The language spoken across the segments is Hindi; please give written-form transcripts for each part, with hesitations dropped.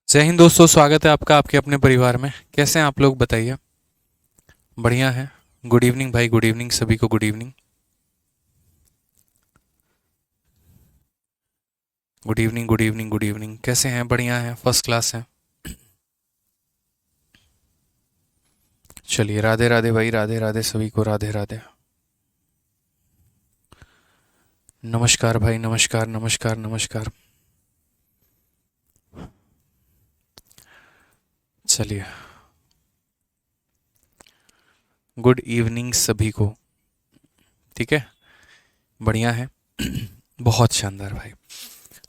जय हिंद दोस्तों, स्वागत है आपका आपके अपने परिवार में। कैसे हैं आप लोग, बताइए। बढ़िया है। गुड इवनिंग भाई, गुड इवनिंग सभी को, good evening. Good evening, good evening, good evening. कैसे हैं? बढ़िया हैं, फर्स्ट क्लास हैं। चलिए, राधे राधे भाई, राधे राधे सभी को, राधे राधे। नमस्कार भाई, नमस्कार नमस्कार नमस्कार। चलिए, गुड इवनिंग सभी को। ठीक है, बढ़िया है। बहुत शानदार भाई।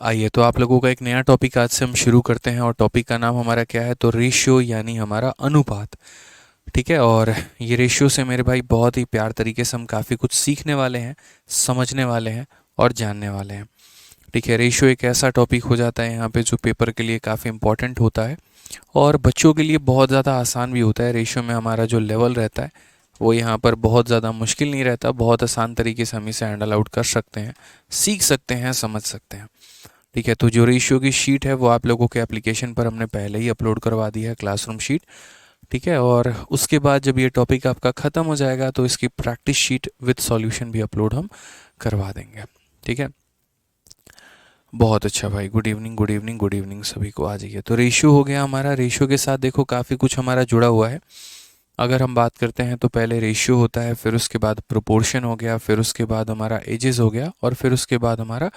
आइए, तो आप लोगों का एक नया टॉपिक आज से हम शुरू करते हैं, और टॉपिक का नाम हमारा क्या है? तो रेशियो, यानी हमारा अनुपात। ठीक है, और ये रेशियो से मेरे भाई बहुत ही प्यार तरीके से हम काफ़ी कुछ सीखने वाले हैं, समझने वाले हैं और जानने वाले हैं। ठीक है, रेशियो एक ऐसा टॉपिक हो जाता है यहाँ पे जो पेपर के लिए काफ़ी इंपॉर्टेंट होता है, और बच्चों के लिए बहुत ज़्यादा आसान भी होता है। रेशियो में हमारा जो लेवल रहता है वो यहाँ पर बहुत ज़्यादा मुश्किल नहीं रहता, बहुत आसान तरीके से हम इसे हैंडल आउट कर सकते हैं, सीख सकते हैं, समझ सकते हैं। ठीक है, तो जो रेशियो की शीट है वो आप लोगों के एप्लीकेशन पर हमने पहले ही अपलोड करवा दी है, क्लासरूम शीट। ठीक है, और उसके बाद जब ये टॉपिक आपका ख़त्म हो जाएगा तो इसकी प्रैक्टिस शीट विद सॉल्यूशन भी अपलोड हम करवा देंगे। ठीक है, बहुत अच्छा भाई। Good evening, good evening, good evening सभी को। आ जाइए, तो रेशियो हो गया हमारा। रेशियो के साथ देखो काफ़ी कुछ हमारा जुड़ा हुआ है। अगर हम बात करते हैं तो पहले रेशियो होता है, फिर उसके बाद प्रोपोर्शन हो गया, फिर उसके बाद हमारा एजेस हो गया, और फिर उसके बाद हमारा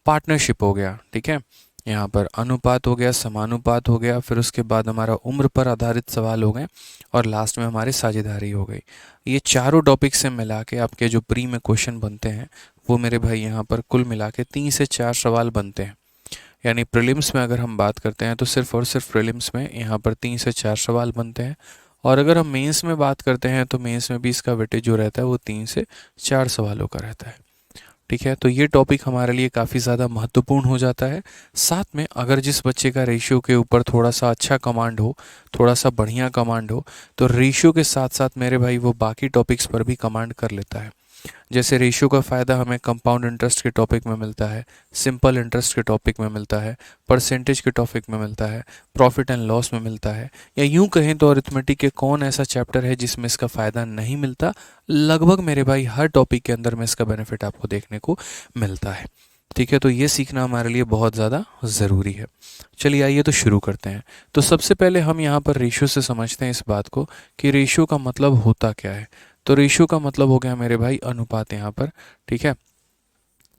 पार्टनरशिप हो गया। ठीक है, यहाँ पर अनुपात हो गया, समानुपात हो गया, फिर उसके बाद हमारा उम्र पर आधारित सवाल हो गए, और लास्ट में हमारी साझेदारी हो गई। ये चारों टॉपिक से मिला के आपके जो प्री में क्वेश्चन बनते हैं वो मेरे भाई यहाँ पर कुल मिला के 3 से 4 सवाल बनते हैं। यानी प्रीलिम्स में अगर हम बात करते हैं तो सिर्फ और सिर्फ प्रीलिम्स में यहाँ पर 3 से 4 सवाल बनते हैं, और अगर हम मेंस में बात करते हैं तो मेंस में भी इसका वेटेज जो रहता है वो 3 से 4 सवालों का रहता है। ठीक है, तो ये टॉपिक हमारे लिए काफ़ी ज़्यादा महत्वपूर्ण हो जाता है। साथ में अगर जिस बच्चे का रेशियो के ऊपर थोड़ा सा अच्छा कमांड हो, थोड़ा सा बढ़िया कमांड हो, तो रेशियो के साथ साथ मेरे भाई वो बाकी टॉपिक्स पर भी कमांड कर लेता है। जैसे रेशियो का फ़ायदा हमें कंपाउंड इंटरेस्ट के टॉपिक में मिलता है, सिंपल इंटरेस्ट के टॉपिक में मिलता है, परसेंटेज के टॉपिक में मिलता है, प्रॉफिट एंड लॉस में मिलता है, या यूं कहें तो अरिथमेटिक के कौन ऐसा चैप्टर है जिसमें इसका फ़ायदा नहीं मिलता। लगभग मेरे भाई हर टॉपिक के अंदर में इसका बेनिफिट आपको देखने को मिलता है। ठीक है, तो ये सीखना हमारे लिए बहुत ज़्यादा ज़रूरी है। चलिए, आइए तो शुरू करते हैं। तो सबसे पहले हम यहाँ पर रेशियो से समझते हैं इस बात को कि रेशियो का मतलब होता क्या है। तो रेशियो का मतलब हो गया मेरे भाई अनुपात यहाँ पर। ठीक है,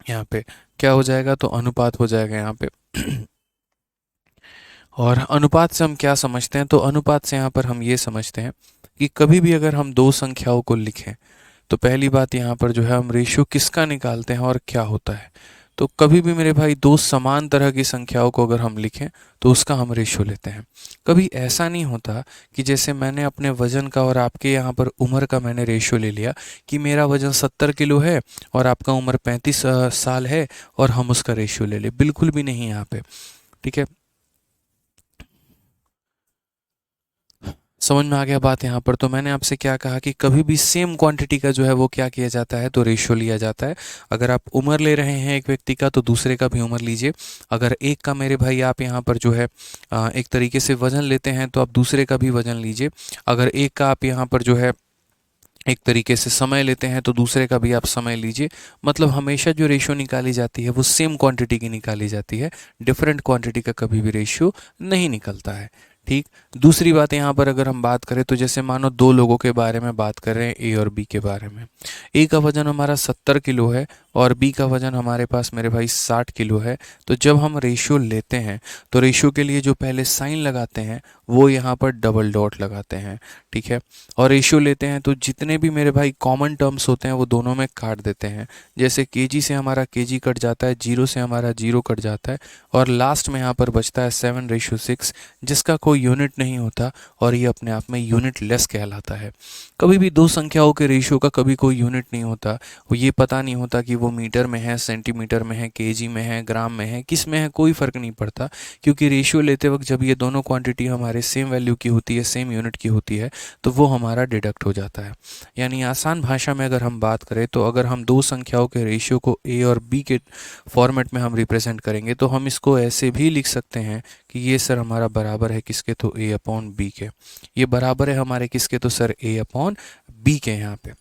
यहाँ पे क्या हो जाएगा? तो अनुपात हो जाएगा यहाँ पे। और अनुपात से हम क्या समझते हैं? तो अनुपात से यहाँ पर हम ये समझते हैं कि कभी भी अगर हम दो संख्याओं को लिखें तो पहली बात यहाँ पर जो है हम रेशियो किसका निकालते हैं और क्या होता है। तो कभी भी मेरे भाई दो समान तरह की संख्याओं को अगर हम लिखें तो उसका हम रेशियो लेते हैं। कभी ऐसा नहीं होता कि जैसे मैंने अपने वज़न का और आपके यहाँ पर उम्र का मैंने रेशियो ले लिया कि मेरा वज़न 70 किलो है और आपका उम्र 35 साल है, और हम उसका रेशियो ले लें। बिल्कुल भी नहीं यहाँ पे। ठीक है, समझ में आ गया बात यहाँ पर? तो मैंने आपसे क्या कहा कि कभी भी सेम क्वांटिटी का जो है वो क्या किया जाता है? तो रेशियो लिया जाता है। अगर आप उम्र ले रहे हैं एक व्यक्ति का तो दूसरे का भी उम्र लीजिए। अगर एक का मेरे भाई आप यहाँ पर जो है एक तरीके से वज़न लेते हैं तो आप दूसरे का भी वज़न लीजिए। अगर एक का आप यहाँ पर जो है एक तरीके से समय लेते हैं तो दूसरे का भी आप समय लीजिए। मतलब हमेशा जो रेशियो निकाली जाती है वो सेम क्वांटिटी की निकाली जाती है, डिफरेंट क्वांटिटी का कभी भी रेशियो नहीं निकलता है। ठीक, दूसरी बात यहाँ पर अगर हम बात करें तो जैसे मानो दो लोगों के बारे में बात कर रहे हैं, ए और बी के बारे में। ए का वजन हमारा 70 किलो है और बी का वजन हमारे पास मेरे भाई 60 किलो है। तो जब हम रेशियो लेते हैं तो रेशियो के लिए जो पहले साइन लगाते हैं वो यहाँ पर डबल डॉट लगाते हैं। ठीक है, और रेशियो लेते हैं तो जितने भी मेरे भाई कॉमन टर्म्स होते हैं वो दोनों में काट देते हैं। जैसे केजी से हमारा केजी कट जाता है, जीरो से हमारा जीरो कट जाता है, और लास्ट में यहाँ पर बचता है 7:6, जिसका कोई यूनिट नहीं होता, और ये अपने आप में यूनिट लेस कहलाता है। कभी भी दो संख्याओं के रेशियो का कभी कोई यूनिट नहीं होता। वो ये पता नहीं होता कि वो मीटर में है, सेंटीमीटर में है, केजी में है, ग्राम में है, किस में है, कोई फ़र्क नहीं पड़ता। क्योंकि रेशियो लेते वक्त जब ये दोनों क्वांटिटी हमारे सेम वैल्यू की होती है, सेम यूनिट की होती है, तो वो हमारा डिडक्ट हो जाता है। यानी आसान भाषा में अगर हम बात करें तो अगर हम दो संख्याओं के रेशियो को ए और बी के फॉर्मेट में हम रिप्रेजेंट करेंगे तो हम इसको ऐसे भी लिख सकते हैं कि ये सर हमारा बराबर है किसके, तो a अपॉन बी के। ये बराबर है हमारे किसके, तो सर a अपॉन बी के। यहाँ पे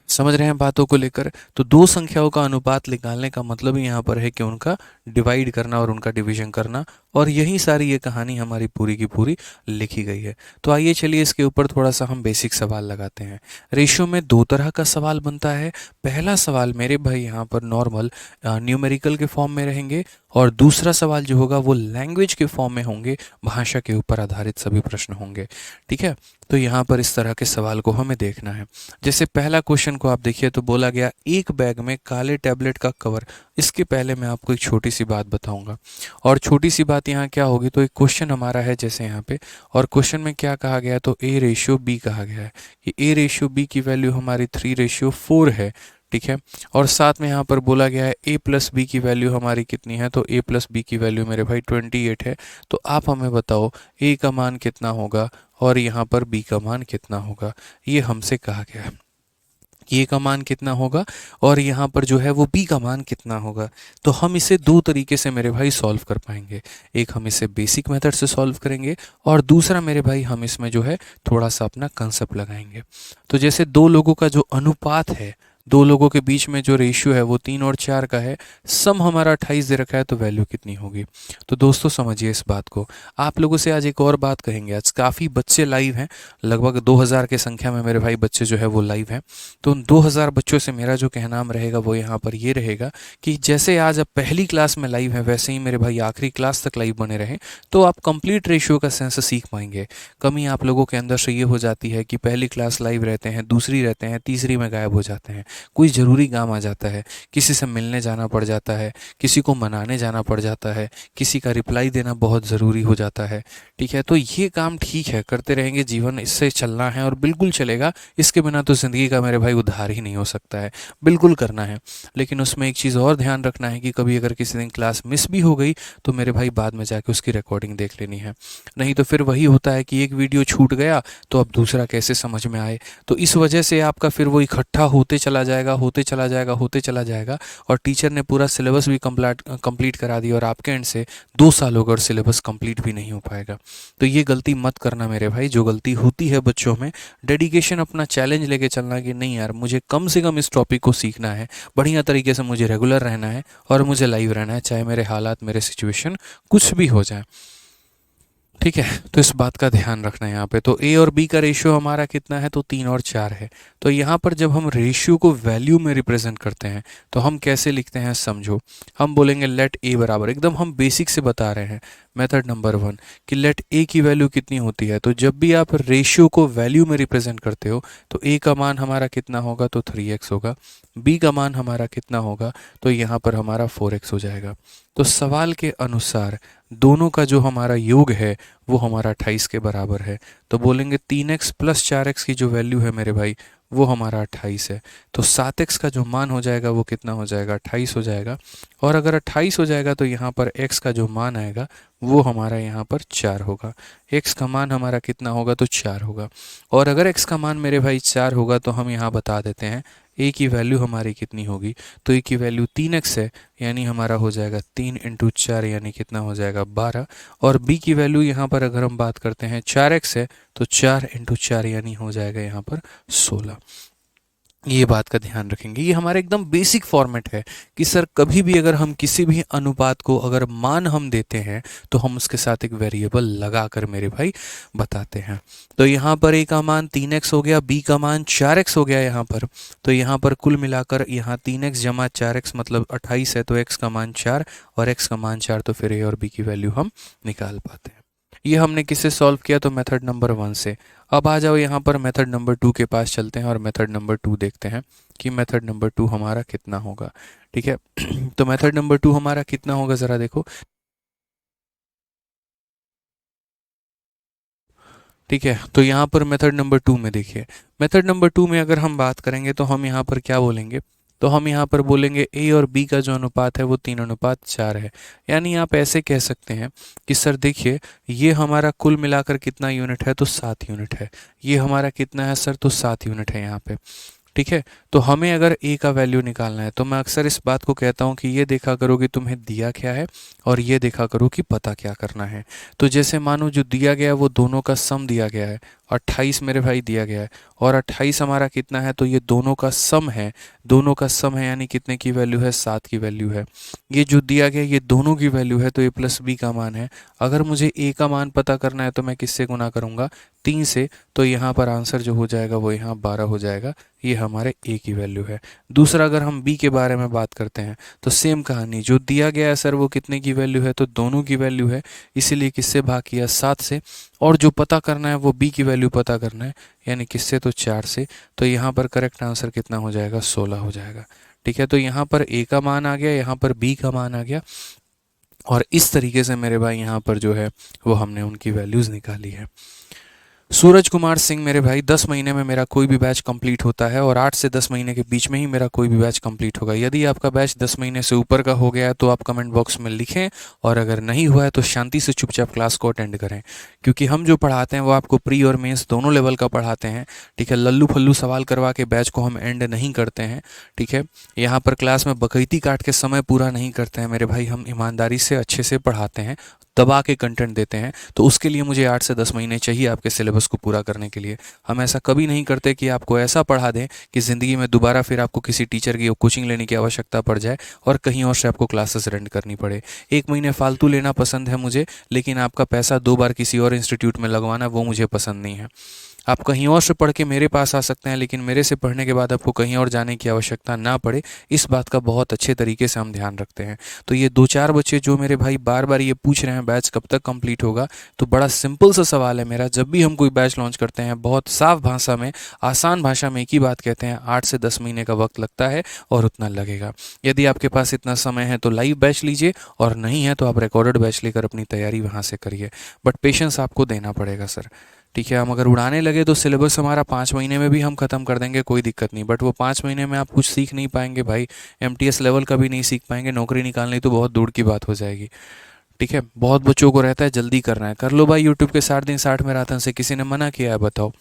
समझ रहे हैं बातों को लेकर। तो दो संख्याओं का अनुपात निकालने का मतलब ही यहाँ पर है कि उनका डिवाइड करना और उनका डिवीजन करना, और यही सारी ये कहानी हमारी पूरी की पूरी लिखी गई है। तो आइए चलिए इसके ऊपर थोड़ा सा हम बेसिक सवाल लगाते हैं। रेशियो में दो तरह का सवाल बनता है। पहला सवाल मेरे भाई यहाँ पर नॉर्मल न्यूमेरिकल के फॉर्म में रहेंगे, और दूसरा सवाल जो होगा वो लैंग्वेज के फॉर्म में होंगे, भाषा के ऊपर आधारित सभी प्रश्न होंगे। ठीक है, तो यहाँ पर इस तरह के सवाल को हमें देखना है। जैसे पहला क्वेश्चन को आप देखिए तो बोला गया एक बैग में काले टैबलेट का कवर। इसके पहले मैं आपको एक छोटी सी बात बताऊंगा, और छोटी सी बात यहाँ क्या होगी, तो एक क्वेश्चन हमारा है जैसे यहाँ पे, और क्वेश्चन में क्या कहा गया है, तो a रेशियो b कहा गया है कि a रेशियो b की वैल्यू हमारी 3:4 है। ठीक है, और साथ में यहाँ पर बोला गया है a प्लस बी की वैल्यू हमारी कितनी है, तो a प्लस बी की वैल्यू मेरे भाई 28 है। तो आप हमें बताओ a का मान कितना होगा और यहाँ पर b का मान कितना होगा। ये हमसे कहा गया है a का मान कितना होगा और यहाँ पर जो है वो b का मान कितना होगा। तो हम इसे दो तरीके से मेरे भाई सॉल्व कर पाएंगे। एक हम इसे बेसिक मेथड से सॉल्व करेंगे, और दूसरा मेरे भाई हम इसमें जो है थोड़ा सा अपना कंसेप्ट लगाएंगे। तो जैसे दो लोगों का जो अनुपात है, दो लोगों के बीच में जो रेशियो है वो 3 और 4 का है, सम हमारा 28 दे रखा है, तो वैल्यू कितनी होगी। तो दोस्तों समझिए इस बात को। आप लोगों से आज एक और बात कहेंगे, आज काफ़ी बच्चे लाइव हैं, लगभग 2000 के संख्या में मेरे भाई बच्चे जो है वो लाइव हैं। तो उन 2000 बच्चों से मेरा जो कहना रहेगा वो यहाँ पर ये रहेगा कि जैसे आज आप पहली क्लास में लाइव हैं, वैसे ही मेरे भाई आखिरी क्लास तक लाइव बने रहें, तो आप कंप्लीट रेशियो का सेंस सीख पाएंगे। कमी आप लोगों के अंदर से ये हो जाती है कि पहली क्लास लाइव रहते हैं, दूसरी रहते हैं, तीसरी में गायब हो जाते हैं, कोई ज़रूरी काम आ जाता है, किसी से मिलने जाना पड़ जाता है, किसी को मनाने जाना पड़ जाता है, किसी का रिप्लाई देना बहुत ज़रूरी हो जाता है। ठीक है, तो ये काम ठीक है, करते रहेंगे, जीवन इससे चलना है और बिल्कुल चलेगा। इसके बिना तो ज़िंदगी का मेरे भाई उद्धार ही नहीं हो सकता है, बिल्कुल करना है। लेकिन उसमें एक चीज़ और ध्यान रखना है कि कभी अगर किसी दिन क्लास मिस भी हो गई तो मेरे भाई बाद में जाके उसकी रिकॉर्डिंग देख लेनी है, नहीं तो फिर वही होता है कि एक वीडियो छूट गया तो अब दूसरा कैसे समझ में आए। तो इस वजह से आपका फिर वो इकट्ठा होते चला जाएगा, होते चला जाएगा, होते चला जाएगा, और टीचर ने पूरा सिलेबस भी कंप्लीट करा दिया और आपके एंड से 2 साल होगा और सिलेबस कंप्लीट भी नहीं हो पाएगा। तो ये गलती मत करना मेरे भाई। जो गलती होती है बच्चों में, डेडिकेशन, अपना चैलेंज लेके चलना कि नहीं यार मुझे कम से कम इस टॉपिक को सीखना है, बढ़िया तरीके से मुझे रेगुलर रहना है और मुझे लाइव रहना है, चाहे मेरे हालात, मेरे सिचुएशन कुछ भी हो जाए। ठीक है, तो इस बात का ध्यान रखना है यहाँ पे। तो ए और बी का रेशियो हमारा कितना है, तो 3 और 4 है। तो यहाँ पर जब हम रेशियो को वैल्यू में रिप्रेजेंट करते हैं तो हम कैसे लिखते हैं, समझो। हम बोलेंगे लेट ए बराबर, एकदम हम बेसिक से बता रहे हैं, मेथड नंबर 1 कि लेट ए की वैल्यू कितनी होती है। तो जब भी आप रेशियो को वैल्यू में रिप्रेजेंट करते हो तो ए का मान हमारा कितना होगा, तो 3x होगा। बी का मान हमारा कितना होगा, तो यहाँ पर हमारा 4x हो जाएगा। तो सवाल के अनुसार दोनों का जो हमारा योग है वो हमारा 28 के बराबर है। तो बोलेंगे 3x प्लस 4x की जो वैल्यू है मेरे भाई वो हमारा 28 है। तो 7x का जो मान हो जाएगा वो कितना हो जाएगा, 28 हो जाएगा। और अगर 28 हो जाएगा तो यहाँ पर x का जो मान आएगा वो हमारा यहाँ पर 4 होगा। x का मान हमारा कितना होगा, तो 4 होगा। और अगर x का मान मेरे भाई 4 होगा तो हम यहाँ बता देते हैं a की वैल्यू हमारी कितनी होगी। तो a की वैल्यू 3x है, यानी हमारा हो जाएगा 3 × 4 यानी कितना हो जाएगा 12। और b की वैल्यू यहाँ पर अगर हम बात करते हैं 4x है, तो 4 × 4 यानी हो जाएगा यहाँ पर 16। ये बात का ध्यान रखेंगे। ये हमारा एकदम बेसिक फॉर्मेट है कि सर कभी भी अगर हम किसी भी अनुपात को अगर मान हम देते हैं तो हम उसके साथ एक वेरिएबल लगा कर मेरे भाई बताते हैं। तो यहाँ पर a का मान 3x हो गया, b का मान 4x हो गया यहाँ पर। तो यहाँ पर कुल मिलाकर यहाँ 3x जमा 4x मतलब 28 है, तो x का मान 4 और x का मान 4, तो फिर a और b की वैल्यू हम निकाल पाते हैं। ये हमने किससे सॉल्व किया, तो मेथड नंबर 1 से। अब आ जाओ यहाँ पर मेथड नंबर 2 के पास चलते हैं और मेथड नंबर 2 देखते हैं कि मेथड नंबर 2 हमारा कितना होगा। ठीक है तो मेथड नंबर 2 हमारा कितना होगा, ज़रा देखो। ठीक है, तो यहाँ पर मेथड नंबर 2 में देखिए, मेथड नंबर 2 में अगर हम बात करेंगे तो हम यहाँ पर क्या बोलेंगे, तो हम यहाँ पर बोलेंगे a और b का जो अनुपात है वो 3:4 है। यानी आप ऐसे कह सकते हैं कि सर देखिए ये हमारा कुल मिलाकर कितना यूनिट है, तो 7 यूनिट है। ये हमारा कितना है सर, तो 7 यूनिट है यहाँ पे। ठीक है। तो हमें अगर ए का वैल्यू निकालना है तो मैं अक्सर इस बात को कहता हूँ कि ये देखा करो कि तुम्हें दिया क्या है और ये देखा करो कि पता क्या करना है। तो जैसे मानो जो दिया गया है वो दोनों का सम दिया गया है, 28 मेरे भाई दिया गया है, और 28 हमारा कितना है, तो ये दोनों का सम है। दोनों का सम है यानी कितने की वैल्यू है, 7 की वैल्यू है। ये जो दिया गया ये दोनों की वैल्यू है, तो ए प्लस बी का मान है। अगर मुझे ए का मान पता करना है तो मैं किससे गुना करूँगा, 3 से। तो यहाँ पर आंसर जो हो जाएगा वो यहाँ 12 हो जाएगा। ये हमारे ए की वैल्यू है। दूसरा अगर हम बी के बारे में बात करते हैं तो सेम कहानी, जो दिया गया है सर वो कितने की वैल्यू है, तो दोनों की वैल्यू है, इसीलिए किससे भाग किया, 7 से। और जो पता करना है वो बी की वैल्यू पता करना है, यानी किससे, तो 4 से। तो यहाँ पर करेक्ट आंसर कितना हो जाएगा, 16 हो जाएगा। ठीक है, तो यहाँ पर ए का मान आ गया, यहाँ पर बी का मान आ गया, और इस तरीके से मेरे भाई यहाँ पर जो है वो हमने उनकी वैल्यूज़ निकाली है। सूरज कुमार सिंह मेरे भाई, 10 महीने में मेरा कोई भी बैच कंप्लीट होता है और 8 से 10 महीने के बीच में ही मेरा कोई भी बैच कंप्लीट होगा। यदि आपका बैच 10 महीने से ऊपर का हो गया है तो आप कमेंट बॉक्स में लिखें, और अगर नहीं हुआ है तो शांति से चुपचाप क्लास को अटेंड करें, क्योंकि हम जो पढ़ाते हैं वो आपको प्री और मेंस दोनों लेवल का पढ़ाते हैं। ठीक है, लल्लू फल्लू सवाल करवा के बैच को हम एंड नहीं करते हैं। ठीक है, यहाँ पर क्लास में बकैती काट के समय पूरा नहीं करते हैं मेरे भाई, हम ईमानदारी से अच्छे से पढ़ाते हैं, दबा के कंटेंट देते हैं। तो उसके लिए मुझे 8 से 10 महीने चाहिए आपके सिलेबस को पूरा करने के लिए। हम ऐसा कभी नहीं करते कि आपको ऐसा पढ़ा दें कि ज़िंदगी में दोबारा फिर आपको किसी टीचर की कोचिंग लेने की आवश्यकता पड़ जाए और कहीं और से आपको क्लासेस रेंट करनी पड़े। 1 महीने फालतू लेना पसंद है मुझे, लेकिन आपका पैसा 2 बार किसी और इंस्टीट्यूट में लगवाना वो मुझे पसंद नहीं है। आप कहीं और से पढ़ के मेरे पास आ सकते हैं, लेकिन मेरे से पढ़ने के बाद आपको कहीं और जाने की आवश्यकता ना पड़े, इस बात का बहुत अच्छे तरीके से हम ध्यान रखते हैं। तो ये 2-4 बच्चे जो मेरे भाई बार बार ये पूछ रहे हैं बैच कब तक कंप्लीट होगा, तो बड़ा सिंपल सा सवाल है मेरा। जब भी हम कोई बैच लॉन्च करते हैं बहुत साफ भाषा में, आसान भाषा में एक ही बात कहते हैं, 8 से 10 महीने का वक्त लगता है और उतना लगेगा। यदि आपके पास इतना समय है तो लाइव बैच लीजिए, और नहीं है तो आप रिकॉर्डेड बैच लेकर अपनी तैयारी वहाँ से करिए। बट पेशेंस आपको देना पड़ेगा सर। ठीक है, हम अगर उड़ाने लगे तो सिलेबस हमारा 5 महीने में भी हम ख़त्म कर देंगे, कोई दिक्कत नहीं। बट वो 5 महीने में आप कुछ सीख नहीं पाएंगे भाई, एमटीएस लेवल का भी नहीं सीख पाएंगे, नौकरी निकालनी तो बहुत दूर की बात हो जाएगी। ठीक है, बहुत बच्चों को रहता है जल्दी करना है, कर लो भाई यूट्यूब के 60 दिन 60 मैराथन से, किसी ने मना किया है बताओ।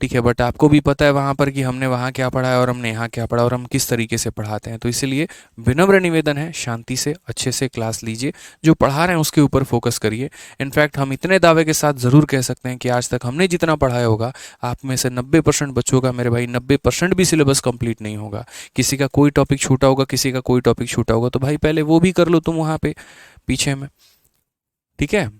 ठीक है, बट आपको भी पता है वहाँ पर कि हमने वहाँ क्या पढ़ा है और हमने यहाँ क्या पढ़ा और हम किस तरीके से पढ़ाते हैं। तो इसलिए विनम्र निवेदन है, शांति से अच्छे से क्लास लीजिए, जो पढ़ा रहे हैं उसके ऊपर फोकस करिए। इनफैक्ट हम इतने दावे के साथ ज़रूर कह सकते हैं कि आज तक हमने जितना पढ़ाया होगा, आप में से 90% बच्चों का मेरे भाई 90% भी सिलेबस कंप्लीट नहीं होगा। किसी का कोई टॉपिक छूटा होगा, किसी का कोई टॉपिक छूटा होगा, तो भाई पहले वो भी कर लो तुम वहाँ पे पीछे में। ठीक है,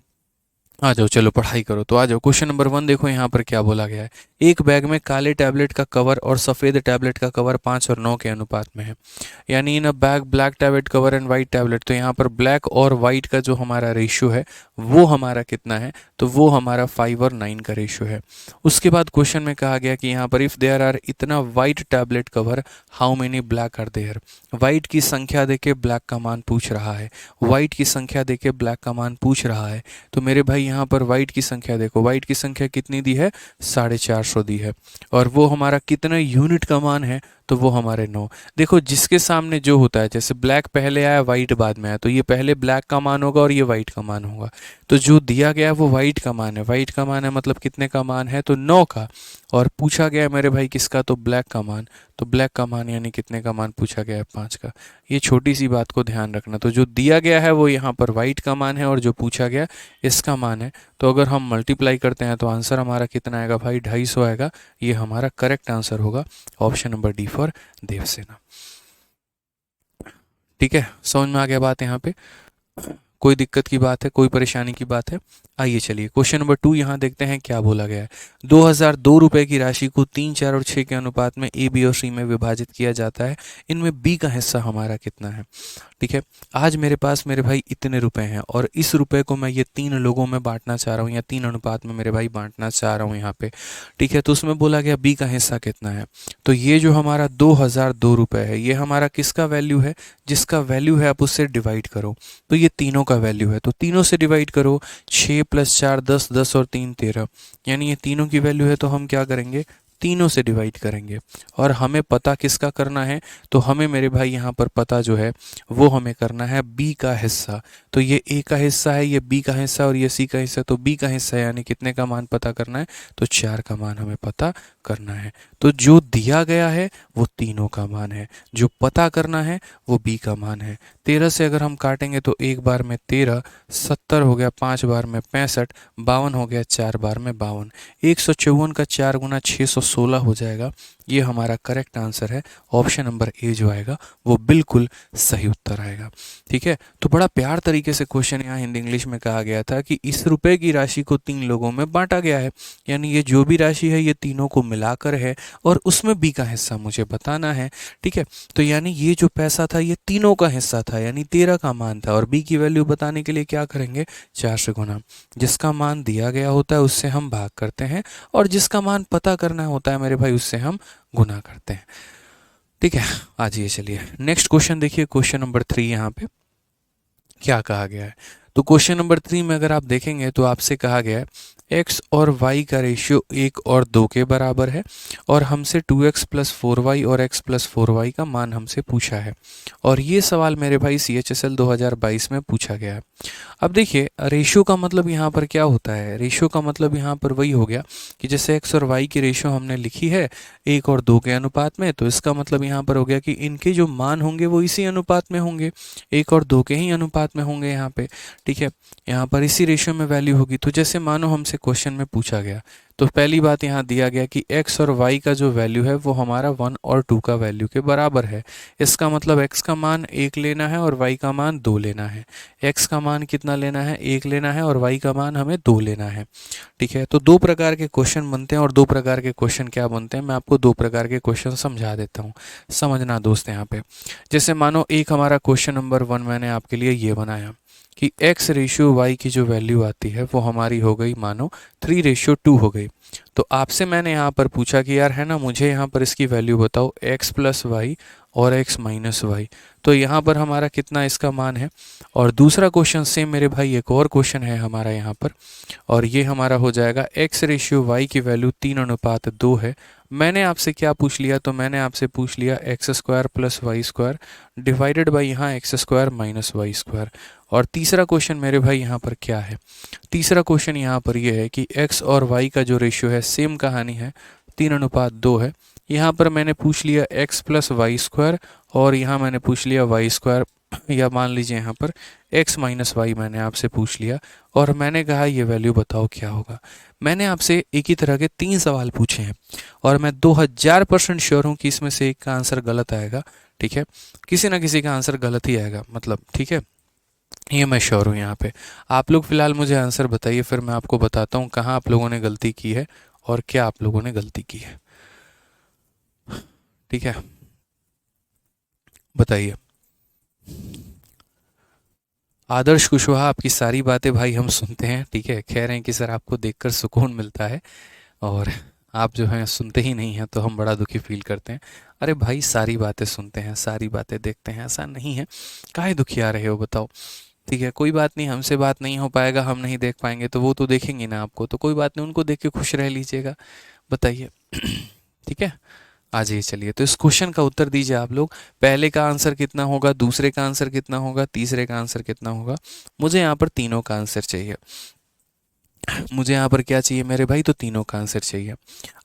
आ जाओ, चलो पढ़ाई करो। तो आ जाओ, क्वेश्चन नंबर 1 देखो यहाँ पर क्या बोला गया है। एक बैग में काले टैबलेट का कवर और सफ़ेद टैबलेट का कवर 5 और 9 के अनुपात में है, यानी in a bag black tablet cover and white tablet. तो यहाँ पर ब्लैक और वाइट का जो हमारा रेशियो है वो हमारा कितना है, तो वो हमारा 5 और 9 का रेशियो है। उसके बाद क्वेश्चन में कहा गया कि यहाँ पर इफ़ देयर आर इतना white tablet cover, how many black are there. White की संख्या देके ब्लैक का मान पूछ रहा है, वाइट की संख्या देके ब्लैक का मान पूछ रहा है। तो मेरे भाई यहाँ पर वाइट की संख्या देखो, वाइट की संख्या कितनी दी है, 450 दी है, और वो हमारा कितना यूनिट का मान है, तो वो हमारे 9। देखो जिसके सामने जो होता है, जैसे ब्लैक पहले आया वाइट बाद में आया, तो ये पहले ब्लैक का मान होगा और ये वाइट का मान होगा। तो जो दिया गया है वो वाइट का मान है, वाइट का मान है मतलब कितने का मान है, तो 9 का। और पूछा गया है मेरे भाई किसका, तो ब्लैक का मान। तो ब्लैक का मान यानी कितने का मान पूछा गया है, 5 का। ये छोटी सी बात को ध्यान रखना। तो जो दिया गया है वो यहाँ पर वाइट का मान है और जो पूछा गया इसका मान है। तो अगर हम मल्टीप्लाई करते हैं तो आंसर हमारा कितना आएगा भाई, 250 आएगा। ये हमारा करेक्ट आंसर होगा, option number D for Devsena. ठीक है, समझ में आ गया बात यहाँ पे, कोई दिक्कत की बात है, कोई परेशानी की बात है। आइए चलिए क्वेश्चन नंबर 2 यहाँ देखते हैं क्या बोला गया है। 2002 रुपये की राशि को 3, 4 और 6 के अनुपात में ए, बी और सी में विभाजित किया जाता है, इनमें बी का हिस्सा हमारा कितना है। ठीक है, आज मेरे पास मेरे भाई इतने रुपए हैं और इस रुपए को मैं ये 3 लोगों में बांटना चाह रहा हूँ, या 3 अनुपात में मेरे भाई बांटना चाह रहा हूँ यहाँ पे। ठीक है, तो उसमें बोला गया बी का हिस्सा कितना है। तो ये जो हमारा 2002 रुपये है, ये हमारा किसका वैल्यू है, जिसका वैल्यू है आप उससे डिवाइड करो। तो ये तीनों का वैल्यू है, तो तीनों से डिवाइड करो। 6 + 4 10, 10 और 3 13, यानी ये तीनों की वैल्यू है। तो हम क्या करेंगे, तीनों से डिवाइड करेंगे। और हमें पता किसका करना है, तो हमें मेरे भाई यहाँ पर पता जो है वो हमें करना है बी का हिस्सा। तो ये ए का हिस्सा है, ये बी का हिस्सा और ये सी का हिस्सा, तो बी का हिस्सा यानी कितने का मान पता करना है, तो 4 का मान हमें पता करना है। तो जो दिया गया है वो तीनों का मान है, जो पता करना है वो बी का मान है। 13 से अगर हम काटेंगे तो एक बार में 13, 70 हो गया, 5 बार में 65, 52 हो गया, 4 बार में 52। 154 का 4 गुना 616 हो जाएगा। ये हमारा करेक्ट आंसर है। ऑप्शन नंबर ए जो आएगा वो बिल्कुल सही उत्तर आएगा। ठीक है, तो बड़ा प्यार तरीके से क्वेश्चन यहाँ हिंदी इंग्लिश में कहा गया था कि इस रुपए की राशि को 3 लोगों में बांटा गया है, यानी ये जो भी राशि है ये तीनों को मिलाकर है और उसमें बी का हिस्सा मुझे बताना है। ठीक है, तो यानी ये जो पैसा था ये तीनों का हिस्सा था, यानी 13 का मान था, और बी की वैल्यू बताने के लिए क्या करेंगे, 4 से गुना। जिसका मान दिया गया होता है उससे हम भाग करते हैं, और जिसका मान पता करना होता है मेरे भाई उससे हम गुना करते हैं। ठीक है, आ जाइए चलिए नेक्स्ट क्वेश्चन देखिए, क्वेश्चन नंबर 3 यहाँ पे क्या कहा गया है। तो क्वेश्चन नंबर 3 में अगर आप देखेंगे तो आपसे कहा गया है x और y का रेशियो 1 और 2 के बराबर है, और हमसे 2x प्लस 4y और x प्लस 4y का मान हमसे पूछा है। और ये सवाल मेरे भाई CHSL 2022 में पूछा गया है। अब देखिए रेशियो का मतलब यहाँ पर क्या होता है, रेशियो का मतलब यहाँ पर वही हो गया कि जैसे x और y की रेशियो हमने लिखी है 1 और 2 के अनुपात में, तो इसका मतलब यहाँ पर हो गया कि इनके जो मान होंगे वो इसी अनुपात में होंगे, 1 और 2 के ही अनुपात में होंगे यहाँ पे। ठीक है, यहाँ पर इसी रेशियो में वैल्यू होगी। तो जैसे मानो हमसे क्वेश्चन में पूछा गया, तो पहली बात यहाँ दिया गया कि x और y का जो वैल्यू है वो हमारा 1 और 2 का वैल्यू के बराबर है। इसका मतलब x का मान 1 लेना है और y का मान 2 लेना है। x का मान कितना लेना है, 1 लेना है, और y का मान हमें 2 लेना है। ठीक है, तो दो प्रकार के क्वेश्चन बनते हैं, और दो प्रकार के क्वेश्चन क्या बनते हैं मैं आपको दो प्रकार के क्वेश्चन समझा देता हूँ, समझना दोस्त यहाँ पे। जैसे मानो एक हमारा क्वेश्चन नंबर 1 मैंने आपके लिए ये बनाया कि x रेशियो y की जो वैल्यू आती है वो हमारी हो गई मानो 3:2 हो गई। तो आपसे मैंने यहाँ पर पूछा कि यार है ना, मुझे यहाँ पर इसकी वैल्यू बताओ x प्लस वाई और x माइनस वाई। तो यहाँ पर हमारा कितना इसका मान है। और दूसरा क्वेश्चन सेम मेरे भाई एक और क्वेश्चन है हमारा यहाँ पर, और ये हमारा हो जाएगा x रेशियो y की वैल्यू 3:2 है। मैंने आपसे क्या पूछ लिया, तो मैंने आपसे पूछ लिया X square plus Y square divided by यहाँ X square minus Y square. और तीसरा क्वेश्चन मेरे भाई यहाँ पर क्या है, तीसरा क्वेश्चन यहाँ पर यह है कि x और y का जो रेशियो है सेम कहानी है 3:2 है। यहाँ पर मैंने पूछ लिया x प्लस वाई स्क्वायर, और यहाँ मैंने पूछ लिया वाई स्क्वायर, या मान लीजिए यहाँ पर x माइनस वाई मैंने आपसे पूछ लिया, और मैंने कहा ये वैल्यू बताओ क्या होगा। मैंने आपसे एक ही तरह के 3 सवाल पूछे हैं, और मैं 2000% श्योर हूँ कि इसमें से एक का आंसर गलत आएगा। ठीक है, किसी ना किसी का आंसर गलत ही आएगा, मतलब ठीक है, ये मैं श्योर हूँ यहाँ पे। आप लोग फिलहाल मुझे आंसर बताइए, फिर मैं आपको बताता हूँ कहाँ आप लोगों ने गलती की है और क्या आप लोगों ने गलती की है। ठीक है, बताइए। आदर्श कुशवाहा, आपकी सारी बातें भाई हम सुनते हैं। ठीक है, कह रहे हैं कि सर आपको देखकर सुकून मिलता है, और आप जो हैं सुनते ही नहीं हैं, तो हम बड़ा दुखी फील करते हैं। अरे भाई सारी बातें सुनते हैं, सारी बातें देखते हैं, ऐसा नहीं है, काहे दुखी आ रहे हो बताओ। ठीक है, कोई बात नहीं, हमसे बात नहीं हो पाएगा, हम नहीं देख पाएंगे, तो वो तो देखेंगे ना आपको, तो कोई बात नहीं, उनको देख के खुश रह लीजिएगा। बताइए। ठीक है, आ जाइए चलिए, तो इस क्वेश्चन का उत्तर दीजिए आप लोग। पहले का आंसर कितना होगा, दूसरे का आंसर कितना होगा, तीसरे का आंसर कितना होगा। मुझे यहाँ पर तीनों का आंसर चाहिए, मुझे यहाँ पर क्या चाहिए मेरे भाई, तो तीनों का आंसर चाहिए।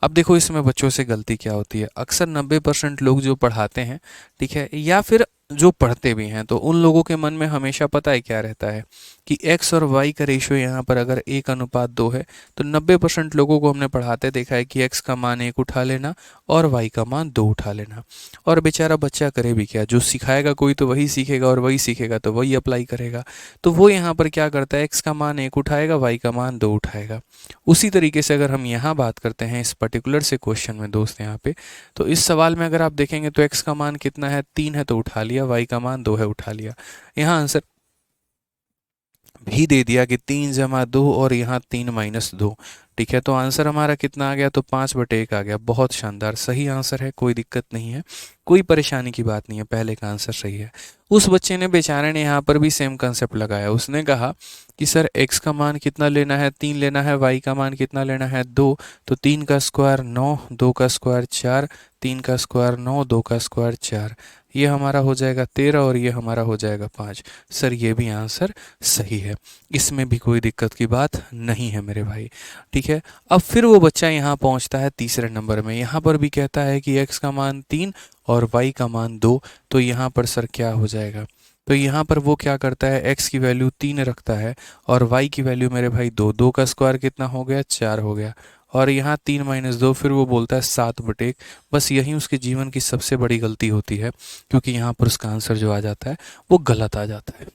अब देखो इसमें बच्चों से गलती क्या होती है, अक्सर 90% लोग जो पढ़ाते हैं, ठीक है, या फिर जो पढ़ते भी हैं, तो उन लोगों के मन में हमेशा पता है क्या रहता है कि x और y का रेशियो यहाँ पर अगर 1:2 है, तो 90% लोगों को हमने पढ़ाते देखा है कि x का मान 1 उठा लेना और y का मान 2 उठा लेना। और बेचारा बच्चा करे भी क्या, जो सिखाएगा कोई तो वही सीखेगा, और वही सीखेगा तो वही अप्लाई करेगा। तो वो यहाँ पर क्या करता है, x का मान 1 उठाएगा, y का मान 2 उठाएगा। उसी तरीके से अगर हम यहाँ बात करते हैं इस पर्टिकुलर से क्वेश्चन में दोस्त यहाँ पे, तो इस सवाल में अगर आप देखेंगे तो x का मान कितना है, 3 है तो उठा लिया, y का मान 2 है उठा लिया। यहाँ आंसर भी दे दिया कि 3 + 2 और यहाँ 3 - 2। ठीक है, तो आंसर हमारा कितना आ गया, तो 5/1 आ गया। बहुत शानदार, सही आंसर है, कोई दिक्कत नहीं है, कोई परेशानी की बात नहीं है, पहले का आंसर सही है। उस बच्चे ने बेचारे ने यहाँ पर भी सेम कंसेप्ट लगाया, उसने कहा कि सर x का मान कितना लेना है, 3 लेना है, y का मान कितना लेना है, 2। तो 3 का स्क्वायर 9, 2 का स्क्वायर 4, 3 का स्क्वायर 9, 2 का स्क्वायर 4, ये हमारा हो जाएगा 13 और ये हमारा हो जाएगा 5। सर ये भी आंसर सही है, इसमें भी कोई दिक्कत की बात नहीं है मेरे भाई। ठीक है, अब फिर वो बच्चा यहाँ पहुँचता है तीसरे नंबर में, यहाँ पर भी कहता है कि x का मान 3 और y का मान 2। तो यहाँ पर सर क्या हो जाएगा, तो यहाँ पर वो क्या करता है, x की वैल्यू 3 रखता है और y की वैल्यू मेरे भाई 2। 2 का स्क्वायर कितना हो गया, 4 हो गया, और यहाँ 3 माइनस 2, फिर वो बोलता है 7/1। बस यही उसके जीवन की सबसे बड़ी गलती होती है, क्योंकि यहाँ पर उसका आंसर जो आ जाता है वो गलत आ जाता है।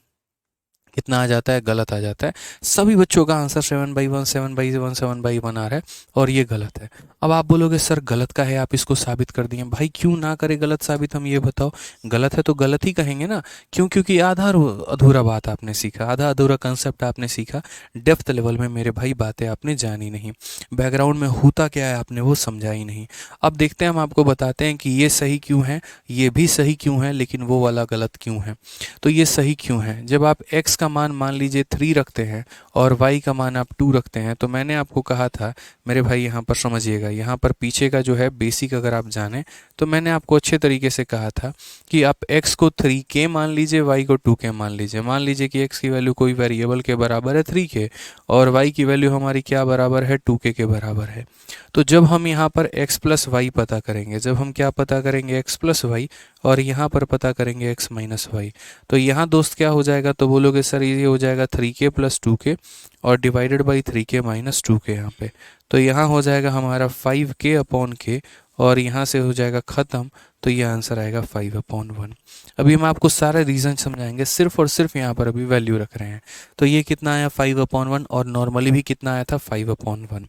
कितना आ जाता है, गलत आ जाता है। सभी बच्चों का आंसर 7/1, 7/1, 7/1 आ रहा है और ये गलत है। अब आप बोलोगे सर गलत का है, आप इसको साबित कर दिए। भाई क्यों ना करे गलत साबित, हम ये बताओ। गलत है तो गलत ही कहेंगे ना, क्यों? क्योंकि आधा अधूरा बात आपने सीखा, आधा अधूरा कंसेप्ट आपने सीखा, डेप्थ लेवल में मेरे भाई बातें आपने जानी नहीं, बैकग्राउंड में होता क्या है आपने वो समझा ही नहीं। अब देखते हैं, हम आपको बताते हैं कि ये सही क्यों है, ये भी सही क्यों है, लेकिन वो वाला गलत क्यों है। तो ये सही क्यों है, जब आप x का मान लीजिए 3 रखते हैं और y का मान आप 2 रखते हैं, तो मैंने आपको कहा था मेरे भाई, यहाँ पर समझिएगा, यहाँ पर पीछे का जो है बेसिक अगर आप जानें, तो मैंने आपको अच्छे तरीके से कहा था कि आप x को 3k मान लीजिए, y को 2k मान लीजिए। मान लीजिए कि x की वैल्यू कोई वेरिएबल के बराबर है 3k और y की वैल्यू हमारी क्या बराबर है, 2k के बराबर है। तो जब हम यहाँ पर x प्लस वाई पता करेंगे, जब हम क्या पता करेंगे, x प्लस वाई, और यहाँ पर पता करेंगे x माइनस वाई, तो यहाँ दोस्त क्या हो जाएगा, तो बोलोगे सर ये हो जाएगा 3k प्लस 2k और divided by 3k minus 2k यहाँ पे। तो यहाँ हो जाएगा हमारा 5k अपॉन k और यहाँ से हो जाएगा ख़त्म। तो ये आंसर आएगा 5/1। अभी हम आपको सारे रीज़न समझाएंगे, सिर्फ और सिर्फ यहाँ पर अभी वैल्यू रख रहे हैं। तो ये कितना आया 5/1 और नॉर्मली भी कितना आया था 5/1।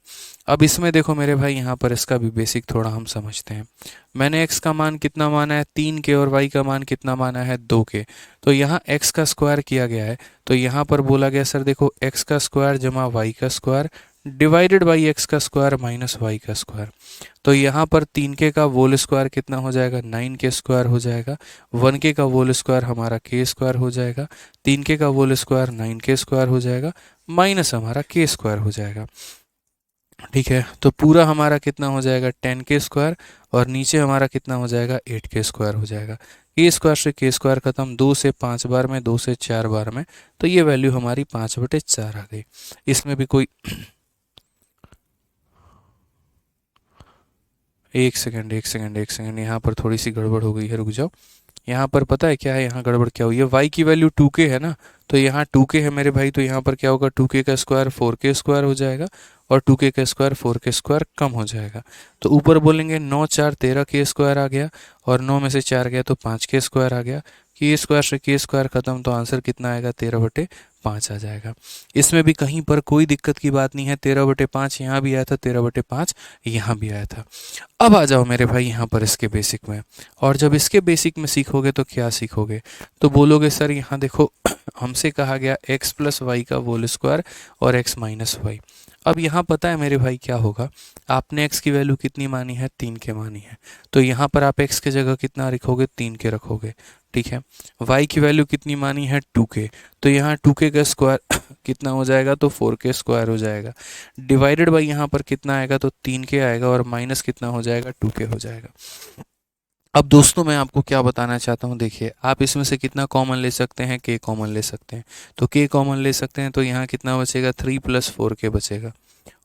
अब इसमें देखो मेरे भाई, यहाँ पर इसका भी बेसिक थोड़ा हम समझते हैं। मैंने x का मान कितना माना है, 3k, और y का मान कितना माना है, 2k। तो यहाँ x का स्क्वायर किया गया है, तो यहाँ पर बोला गया सर देखो x का स्क्वायर जमा y का स्क्वायर डिवाइडेड बाई x का स्क्वायर माइनस y का स्क्वायर। तो यहाँ पर 3k का होल स्क्वायर कितना हो जाएगा, 9k स्क्वायर हो जाएगा। 1k का होल स्क्वायर हमारा k स्क्वायर हो जाएगा। 3k का होल स्क्वायर 9k स्क्वायर हो जाएगा, माइनस हमारा k स्क्वायर हो जाएगा। ठीक है, तो पूरा हमारा कितना हो जाएगा 10k स्क्वायर और नीचे हमारा कितना हो जाएगा 8k स्क्वायर हो जाएगा। k स्क्वायर से k स्क्वायर खत्म, 2 से 5 बार में, 2 से 4 बार में, तो ये वैल्यू हमारी 5/4 आ गई। इसमें भी कोई एक सेकंड एक सेकंड एक सेकंड, यहाँ पर थोड़ी सी गड़बड़ हो गई है, रुक जाओ। यहाँ पर पता है क्या है, यहाँ गड़बड़ क्या हुई है, y की वैल्यू 2k है ना, तो यहाँ 2k है मेरे भाई, तो यहाँ पर क्या होगा, 2k का स्क्वायर 4k स्क्वायर हो जाएगा और 2k का स्क्वायर 4k स्क्वायर कम हो जाएगा। तो ऊपर बोलेंगे 9 4 13k स्क्वायर आ गया और 9 में से 4 गया तो 5k स्क्वायर आ गया। k स्क्वायर से k स्क्वायर खत्म, तो आंसर कितना आएगा 13/5 आ जाएगा। इसमें भी कहीं पर कोई दिक्कत की बात नहीं है, 13/5 यहाँ भी आया था, 13/5 यहाँ भी आया था। अब आ जाओ मेरे भाई यहाँ पर इसके बेसिक में, और जब इसके बेसिक में सीखोगे तो क्या सीखोगे, तो बोलोगे सर यहाँ देखो हमसे कहा गया x प्लस वाई का होल स्क्वायर और x माइनस वाई। अब यहाँ पता है मेरे भाई क्या होगा, आपने x की वैल्यू कितनी मानी है, 3k मानी है, तो यहाँ पर आप x की जगह कितना रखोगे, 3k रखोगे। ठीक है, y की वैल्यू कितनी मानी है 2k, तो यहाँ 2k का स्क्वायर कितना हो जाएगा, तो 4k स्क्वायर हो जाएगा। डिवाइडेड बाई यहाँ पर कितना आएगा, तो 3k आएगा और माइनस कितना हो जाएगा, 2k हो जाएगा। अब दोस्तों मैं आपको क्या बताना चाहता हूँ, देखिए आप इसमें से कितना कॉमन ले सकते हैं, k कॉमन ले सकते हैं, तो k कॉमन ले सकते हैं, तो यहाँ कितना बचेगा 3 + 4k बचेगा।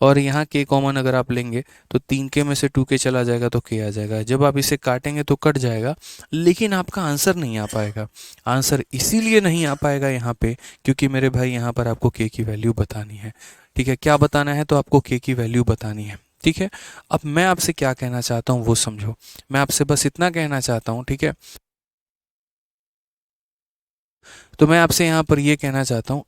और यहाँ k कॉमन अगर आप लेंगे तो 3k में से 2k चला जाएगा तो k आ जाएगा। जब आप इसे काटेंगे तो कट जाएगा, लेकिन आपका आंसर नहीं आ पाएगा। आंसर इसीलिए नहीं आ पाएगा यहाँ पे क्योंकि मेरे भाई यहाँ पर आपको k की वैल्यू बतानी है। ठीक है, क्या बताना है, तो आपको k की वैल्यू बतानी है। ठीक है, अब मैं आपसे क्या कहना चाहता हूँ वो समझो, मैं आपसे बस इतना कहना चाहता हूँ। ठीक है, तो मैं आपसे यहाँ पर ये कहना चाहता हूँ,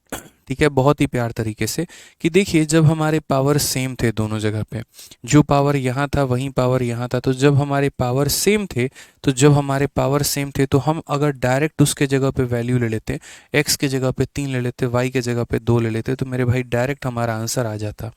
ठीक है, बहुत ही प्यार तरीके से, कि देखिए जब हमारे पावर सेम थे दोनों जगह पे, जो पावर यहाँ था वहीं पावर यहाँ था, तो जब हमारे पावर सेम थे, तो जब हमारे पावर सेम थे तो हम अगर डायरेक्ट उसके जगह पे वैल्यू ले लेते, x के जगह पे 3 ले लेते, y के जगह पे 2 ले लेते, तो मेरे भाई डायरेक्ट हमारा आंसर आ जाता,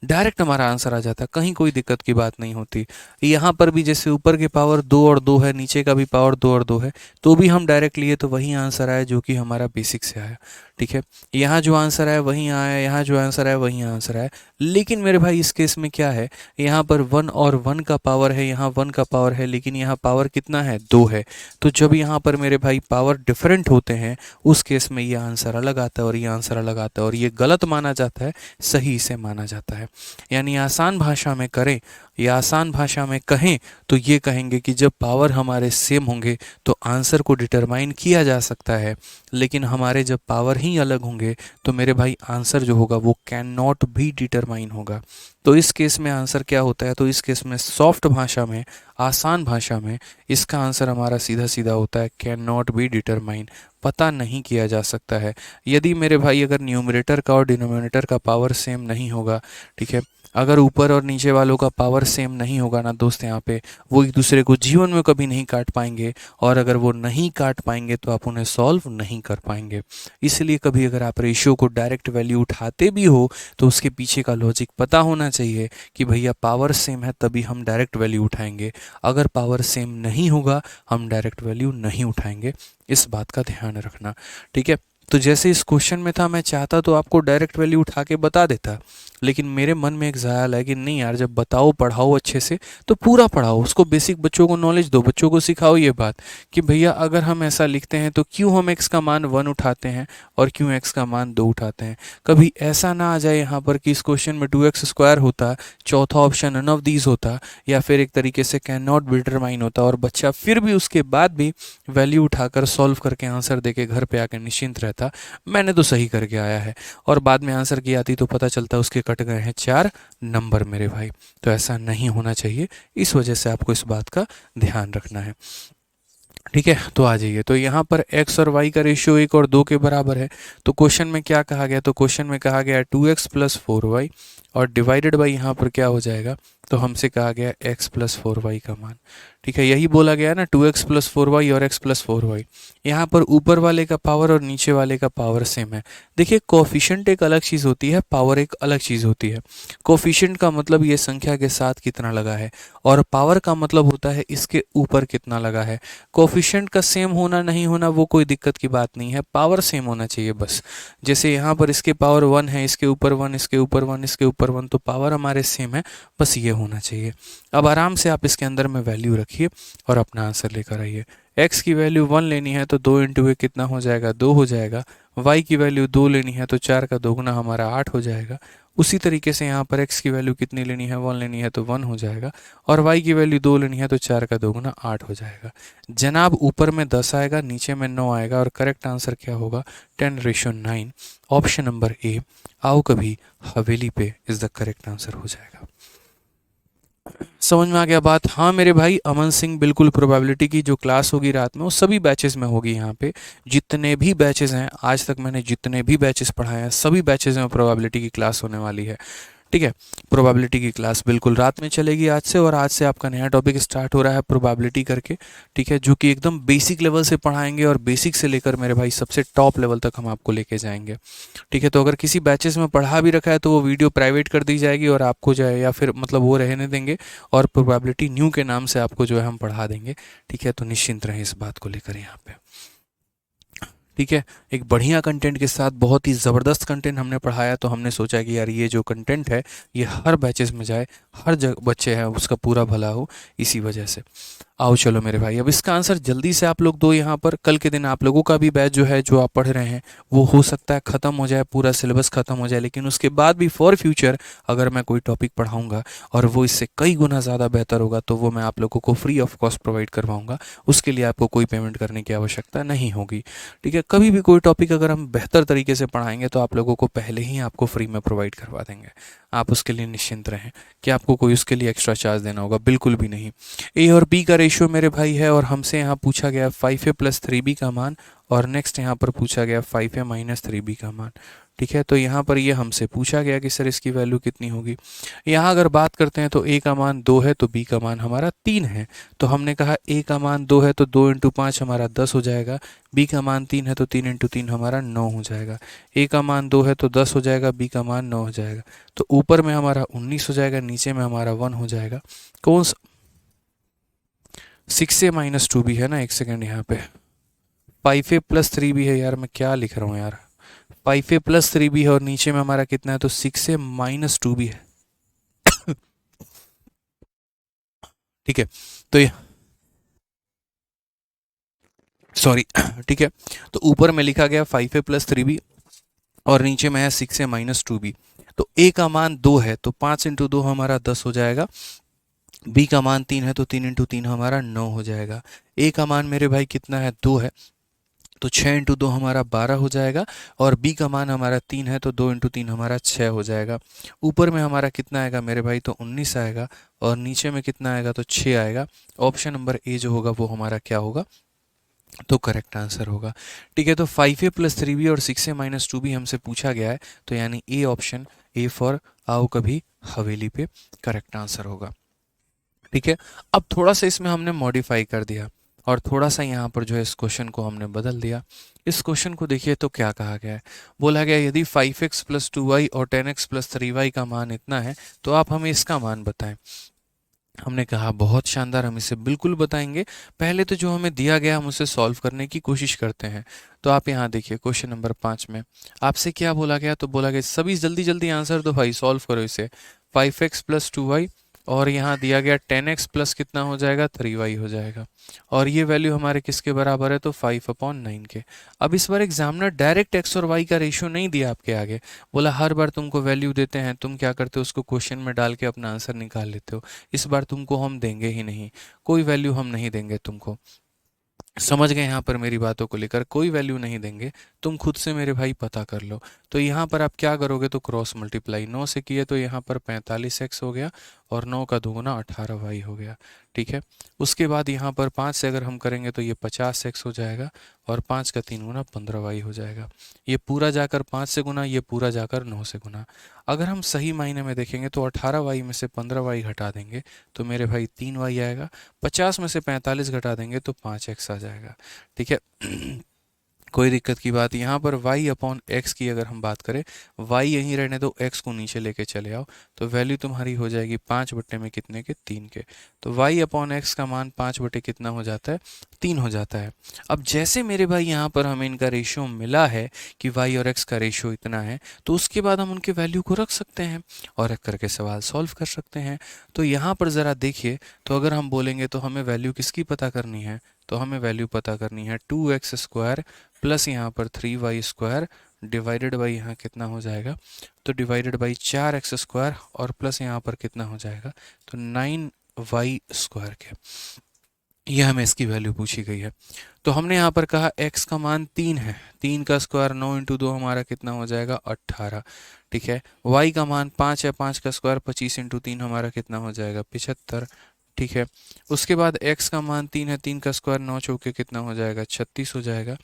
डायरेक्ट हमारा आंसर आ जाता, कहीं कोई दिक्कत की बात नहीं होती। यहाँ पर भी जैसे ऊपर के पावर 2 और 2 है, नीचे का भी पावर 2 और 2 है, तो भी हम डायरेक्ट लिए तो वही आंसर आया जो कि हमारा बेसिक से आया। ठीक है, यहाँ जो आंसर आया वही आया, यहाँ जो आंसर आया वही आंसर आया। लेकिन मेरे भाई इस केस में क्या है, यहाँ पर 1 और 1 का पावर है, यहाँ 1 का पावर है, लेकिन यहाँ पावर कितना है, 2 है। तो जब यहाँ पर मेरे भाई पावर डिफरेंट होते हैं उस केस में ये आंसर अलग आता है और ये आंसर अलग आता है, और ये गलत माना जाता है, सही से माना जाता है। यानी आसान भाषा में करें या आसान भाषा में कहें तो ये कहेंगे कि जब पावर हमारे सेम होंगे तो आंसर को डिटरमाइन किया जा सकता है, लेकिन हमारे जब पावर ही अलग होंगे तो मेरे भाई आंसर जो होगा वो कैन नॉट भी डिटरमाइन होगा। तो इस केस में आंसर क्या होता है, तो इस केस में सॉफ्ट भाषा में, आसान भाषा में इसका आंसर हमारा सीधा सीधा होता है कैन नॉट बी डिटरमाइन, पता नहीं किया जा सकता है। यदि मेरे भाई अगर न्यूमरेटर का और डिनोमिनेटर का पावर सेम नहीं होगा, ठीक है, अगर ऊपर और नीचे वालों का पावर सेम नहीं होगा ना दोस्त, यहाँ पे वो एक दूसरे को जीवन में कभी नहीं काट पाएंगे, और अगर वो नहीं काट पाएंगे तो आप उन्हें सॉल्व नहीं कर पाएंगे। इसलिए कभी अगर आप रेशियो को डायरेक्ट वैल्यू उठाते भी हो तो उसके पीछे का लॉजिक पता होना चाहिए कि भैया पावर सेम है तभी हम डायरेक्ट वैल्यू उठाएंगे, अगर पावर सेम नहीं होगा हम डायरेक्ट वैल्यू नहीं उठाएंगे। इस बात का ध्यान रखना, ठीक है। तो जैसे इस क्वेश्चन में था, मैं चाहता तो आपको डायरेक्ट वैल्यू उठा के बता देता, लेकिन मेरे मन में एक ख्याल है कि नहीं यार, जब बताओ पढ़ाओ अच्छे से तो पूरा पढ़ाओ, उसको बेसिक बच्चों को नॉलेज दो, बच्चों को सिखाओ ये बात कि भैया अगर हम ऐसा लिखते हैं तो क्यों हम x का मान 1 उठाते हैं और क्यों x का मान 2 उठाते हैं। कभी ऐसा ना आ जाए यहाँ पर कि इस क्वेश्चन में 2x स्क्वायर होता, चौथा ऑप्शन नन ऑफ दीज होता, या फिर एक तरीके से कैन नॉट बी डिटरमाइन होता, और बच्चा फिर भी उसके बाद भी वैल्यू उठाकर सॉल्व करके आंसर देके घर पे आकर निश्चिंत रहता, मैंने तो सही करके आया है, और बाद में आंसर की आती तो पता चलता उसके कट गए हैं 4 नंबर मेरे भाई। तो ऐसा नहीं होना चाहिए, इस वजह से आपको इस बात का ध्यान रखना है, ठीक है। तो आ जाइए, तो यहाँ पर x और y का रेशियो 1 और 2 के बराबर है। तो क्वेश्चन में क्या कहा गया, तो क्वेश्चन में कहा गया 2x प्लस 4y, और डिवाइडेड बाई यहाँ पर क्या हो जाएगा, तो हमसे कहा गया x प्लस 4y का मान, ठीक है। यही बोला गया ना, 2x प्लस 4y और x प्लस 4y। यहाँ पर ऊपर वाले का पावर और नीचे वाले का पावर सेम है। देखिए कोफिशिएंट एक अलग चीज़ होती है, पावर एक अलग चीज़ होती है। कोफिशिएंट का मतलब ये संख्या के साथ कितना लगा है, और पावर का मतलब होता है इसके ऊपर कितना लगा है। कोफिशिएंट का सेम होना नहीं होना वो कोई दिक्कत की बात नहीं है, पावर सेम होना चाहिए बस। जैसे यहाँ पर इसके पावर 1 है, इसके ऊपर 1, इसके ऊपर 1, इसके ऊपर 1, तो पावर हमारे सेम है, बस ये होना चाहिए। अब आराम से आप इसके अंदर में वैल्यू रखिए और अपना आंसर लेकर आइए। x की वैल्यू 1 लेनी है तो 2 इंटू ए कितना हो जाएगा, 2 हो जाएगा। y की वैल्यू 2 लेनी है तो 4 का दोगुना हमारा 8 हो जाएगा। उसी तरीके से यहाँ पर x की वैल्यू कितनी लेनी है, 1 लेनी है तो 1 हो जाएगा, और y की वैल्यू 2 लेनी है तो 4 का दोगुना 8 हो जाएगा। जनाब ऊपर में 10 आएगा, नीचे में 9 आएगा, और करेक्ट आंसर क्या होगा, 10:9। ऑप्शन नंबर ए, आओ कभी हवेली पे इज द करेक्ट आंसर हो जाएगा। समझ में आ गया बात। हाँ मेरे भाई अमन सिंह, बिल्कुल प्रोबेबिलिटी की जो क्लास होगी रात में वो सभी बैचेस में होगी। यहाँ पे जितने भी बैचेस हैं, आज तक मैंने जितने भी बैचेस पढ़ाए हैं सभी बैचेस में प्रोबेबिलिटी की क्लास होने वाली है, ठीक है। प्रोबेबिलिटी की क्लास बिल्कुल रात में चलेगी आज से, और आज से आपका नया टॉपिक स्टार्ट हो रहा है प्रोबेबिलिटी करके, ठीक है, जो कि एकदम बेसिक लेवल से पढ़ाएंगे, और बेसिक से लेकर मेरे भाई सबसे टॉप लेवल तक हम आपको लेके जाएंगे, ठीक है। तो अगर किसी बैचेस में पढ़ा भी रखा है तो वो वीडियो प्राइवेट कर दी जाएगी, और आपको जो है या फिर मतलब वो रहने देंगे, और प्रोबेबिलिटी न्यू के नाम से आपको जो है हम पढ़ा देंगे, ठीक है। तो निश्चिंत रहें इस बात को लेकर यहाँ पे, ठीक है। एक बढ़िया कंटेंट के साथ बहुत ही ज़बरदस्त कंटेंट हमने पढ़ाया, तो हमने सोचा कि यार ये जो कंटेंट है ये हर बैचेस में जाए, हर जगह बच्चे हैं उसका पूरा भला हो, इसी वजह से। आओ चलो मेरे भाई, अब इसका आंसर जल्दी से आप लोग दो यहाँ पर। कल के दिन आप लोगों का भी बैच जो है जो आप पढ़ रहे हैं वो हो सकता है ख़त्म हो जाए, पूरा सिलेबस ख़त्म हो जाए, लेकिन उसके बाद भी फॉर फ्यूचर अगर मैं कोई टॉपिक पढ़ाऊँगा और वो इससे कई गुना ज़्यादा बेहतर होगा तो वो मैं आप लोगों को फ्री ऑफ कॉस्ट प्रोवाइड करवाऊँगा। उसके लिए आपको कोई पेमेंट करने की आवश्यकता नहीं होगी, ठीक है। कभी भी कोई टॉपिक अगर हम बेहतर तरीके से पढ़ाएंगे तो आप लोगों को पहले ही आपको फ्री में प्रोवाइड करवा देंगे, आप उसके लिए निश्चिंत रहें कि आपको कोई उसके लिए एक्स्ट्रा चार्ज देना होगा, बिल्कुल भी नहीं। ए और बी का रेशियो मेरे भाई है, और हमसे यहाँ पूछा गया 5a प्लस 3b का मान, और नेक्स्ट यहाँ पर पूछा गया 5a माइनस 3b का मान, ठीक है। तो यहाँ पर ये हमसे पूछा गया कि सर इसकी वैल्यू कितनी होगी। यहाँ अगर बात करते हैं तो a का मान 2 है तो b का मान हमारा 3 है, तो हमने कहा a का मान 2 है तो 2 इंटू 5 हमारा 10 हो जाएगा, b का मान 3 है तो 3 इंटू 3 हमारा 9 हो जाएगा, a का मान 2 है तो 10 हो जाएगा, b का मान 9 हो जाएगा, तो ऊपर में हमारा 19 हो जाएगा, नीचे में हमारा 1 हो जाएगा। कौन सा 6a माइनस 2b है ना, एक सेकेंड, यहाँ पे 5a प्लस 3b है यार, मैं क्या लिख रहा हूँ यार, 5a प्लस 3b है और नीचे में हमारा कितना है, तो 6a माइनस 2b है। ठीक है, तो ये सॉरी ठीक है, तो ऊपर में लिखा गया 5a प्लस 3b और नीचे में है 6a माइनस 2b। तो a का मान 2 है तो 5 इंटू 2 हमारा 10 हो जाएगा। b का मान 3 है तो 3 इंटू 3 हमारा 9 हो जाएगा। a का मान मेरे भाई कितना है, 2 है, तो 6 इंटू 2 हमारा 12 हो जाएगा। और b का मान हमारा 3 है तो 2 इंटू 3 हमारा 6 हो जाएगा। ऊपर में हमारा कितना आएगा मेरे भाई, तो 19 आएगा और नीचे में कितना आएगा, तो 6 आएगा। ऑप्शन नंबर ए जो होगा वो हमारा क्या होगा, तो करेक्ट आंसर होगा। ठीक है, तो 5a प्लस 3b और 6a माइनस 2b हमसे पूछा गया है, तो यानी ए ऑप्शन, ए फॉर आओ कभी हवेली पे, करेक्ट आंसर होगा। ठीक है, अब थोड़ा सा इसमें हमने मॉडिफाई कर दिया और थोड़ा सा यहाँ पर जो है इस क्वेश्चन को हमने बदल दिया। इस क्वेश्चन को देखिए तो क्या कहा गया है, बोला गया यदि 5x प्लस 2y और 10x प्लस 3y का मान इतना है तो आप हमें इसका मान बताएं। हमने कहा बहुत शानदार, हम इसे बिल्कुल बताएंगे। पहले तो जो हमें दिया गया हम उसे सॉल्व करने की कोशिश करते हैं। तो आप यहाँ देखिए क्वेश्चन नंबर 5 में आपसे क्या बोला गया, तो बोला गया सभी जल्दी जल्दी आंसर दो भाई, सॉल्व करो इसे। 5x प्लस 2y और यहाँ दिया गया 10x प्लस कितना हो जाएगा, 3y हो जाएगा। और ये वैल्यू हमारे किसके बराबर है, तो 5/9 के। अब इस बार एग्जामिनर डायरेक्ट x और y का रेशियो नहीं दिया आपके आगे, बोला हर बार तुमको वैल्यू देते हैं तुम क्या करते हो, उसको क्वेश्चन में डाल के अपना आंसर निकाल लेते हो। इस बार तुमको हम देंगे ही नहीं, कोई वैल्यू हम नहीं देंगे तुमको। समझ गए यहाँ पर मेरी बातों को लेकर, कोई वैल्यू नहीं देंगे, तुम खुद से मेरे भाई पता कर लो। तो यहाँ पर आप क्या करोगे, तो क्रॉस मल्टीप्लाई 9 से किए तो यहाँ पर 45x हो गया और 9 का दुगुना 18y हो गया। ठीक है, उसके बाद यहाँ पर 5 से अगर हम करेंगे तो ये 50x हो जाएगा और 5 का 3 गुना 15y हो जाएगा। ये पूरा जाकर 5 से गुना, ये पूरा जाकर 9 से गुना। अगर हम सही मायने में देखेंगे तो 18y में से 15y घटा देंगे तो मेरे भाई 3y आएगा। 50 में से 45 घटा देंगे तो 5x आ जाएगा। ठीक है कोई दिक्कत की बात, यहाँ पर y अपॉन एक्स की अगर हम बात करें, y यहीं रहने दो, x को नीचे लेके चले आओ, तो वैल्यू तुम्हारी हो जाएगी 5 बट्टे में कितने के, 3 के। तो y अपॉन एक्स का मान 5 बटे कितना हो जाता है, 3 हो जाता है। अब जैसे मेरे भाई यहाँ पर हमें इनका रेशियो मिला है कि y और x का रेशियो इतना है, तो उसके बाद हम उनके वैल्यू को रख सकते हैं और रख करके सवाल सॉल्व कर सकते हैं। तो यहाँ पर ज़रा देखिए, तो अगर हम बोलेंगे तो हमें वैल्यू किसकी पता करनी है, तो हमें वैल्यू पता करनी है 2x स्क्वायर प्लस यहाँ पर 3y स्क्वायर डिवाइडेड बाई यहाँ कितना हो जाएगा, तो डिवाइडेड बाई 4x स्क्वायर और प्लस यहाँ पर कितना हो जाएगा, तो 9y स्क्वायर के। यह हमें इसकी वैल्यू पूछी गई है। तो हमने यहाँ पर कहा x का मान 3 है, 3 का स्क्वायर 9 इंटू 2 हमारा कितना हो जाएगा, 18। ठीक है, y का मान 5 है, 5 का स्क्वायर 25 इंटू 3 हमारा कितना हो जाएगा, 75। ठीक है, उसके बाद x का मान 3 है, 3 का स्क्वायर 9 चौके कितना हो जाएगा, 36 हो जाएगा।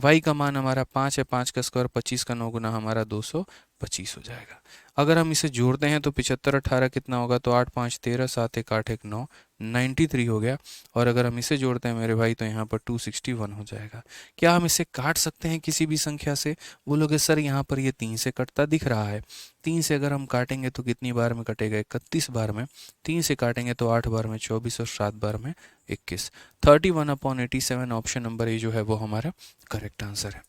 y का मान हमारा 5 है, 5 का स्क्वायर 25 का 9 गुना हमारा 225 हो जाएगा। अगर हम इसे जोड़ते हैं तो 75 18 कितना होगा, तो 8 5 13 7 1 8 1 9 93 हो गया। और अगर हम इसे जोड़ते हैं मेरे भाई तो यहाँ पर 261 हो जाएगा। क्या हम इसे काट सकते हैं किसी भी संख्या से, बोलोगे सर यहाँ पर ये 3 से कटता दिख रहा है। 3 से अगर हम काटेंगे तो कितनी बार में कटेगा, 31 बार में। 3 से काटेंगे तो 8 बार में 24 और 7 बार में 21। 31/87 ऑप्शन नंबर ए जो है वो हमारा करेक्ट आंसर है।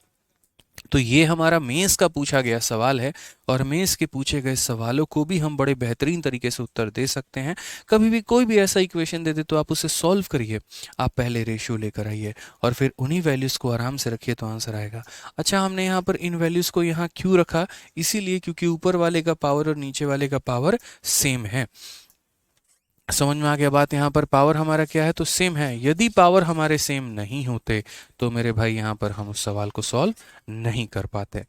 तो ये हमारा मेंस का पूछा गया सवाल है और मेंस के पूछे गए सवालों को भी हम बड़े बेहतरीन तरीके से उत्तर दे सकते हैं। कभी भी कोई भी ऐसा इक्वेशन दे दे तो आप उसे सॉल्व करिए, आप पहले रेशियो लेकर आइए और फिर उन्हीं वैल्यूज़ को आराम से रखिए तो आंसर आएगा। अच्छा, हमने यहाँ पर इन वैल्यूज़ को यहाँ क्यों रखा, इसीलिए क्योंकि ऊपर वाले का पावर और नीचे वाले का पावर सेम है। समझ में आ गया बात, यहाँ पर पावर हमारा क्या है, तो सेम है। यदि पावर हमारे सेम नहीं होते तो मेरे भाई यहाँ पर हम उस सवाल को सॉल्व नहीं कर पाते।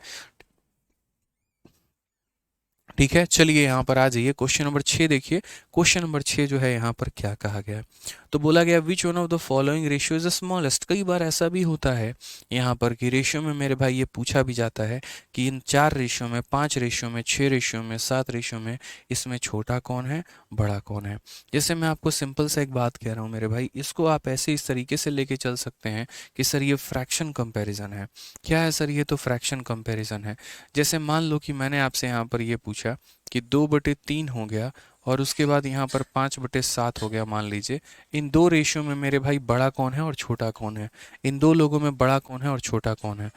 ठीक है, चलिए यहाँ पर आ जाइए, क्वेश्चन नंबर 6 देखिए। क्वेश्चन नंबर 6 जो है यहाँ पर क्या कहा गया है, तो बोला गया which one of the following ratio is the smallest. कई बार ऐसा भी होता है यहाँ पर कि रेशियो में मेरे भाई ये पूछा भी जाता है कि इन 4 रेशियो में, 5 रेशियो में, 6 रेशियो में, 7 रेशियो में इसमें छोटा कौन है, बड़ा कौन है। जैसे मैं आपको सिंपल सा एक बात कह रहा हूँ मेरे भाई, इसको आप ऐसे इस तरीके से लेके चल सकते हैं कि सर ये फ्रैक्शन कंपैरिजन है। क्या है सर, ये तो फ्रैक्शन कंपैरिजन है। जैसे मान लो कि मैंने आपसे यहाँ पर ये पूछा कि 2/3 हो गया और उसके बाद यहाँ पर 5/7 हो गया मान लीजिए। इन दो रेशियो में मेरे भाई बड़ा कौन है और छोटा कौन है, इन दो लोगों में बड़ा कौन है और छोटा कौन है।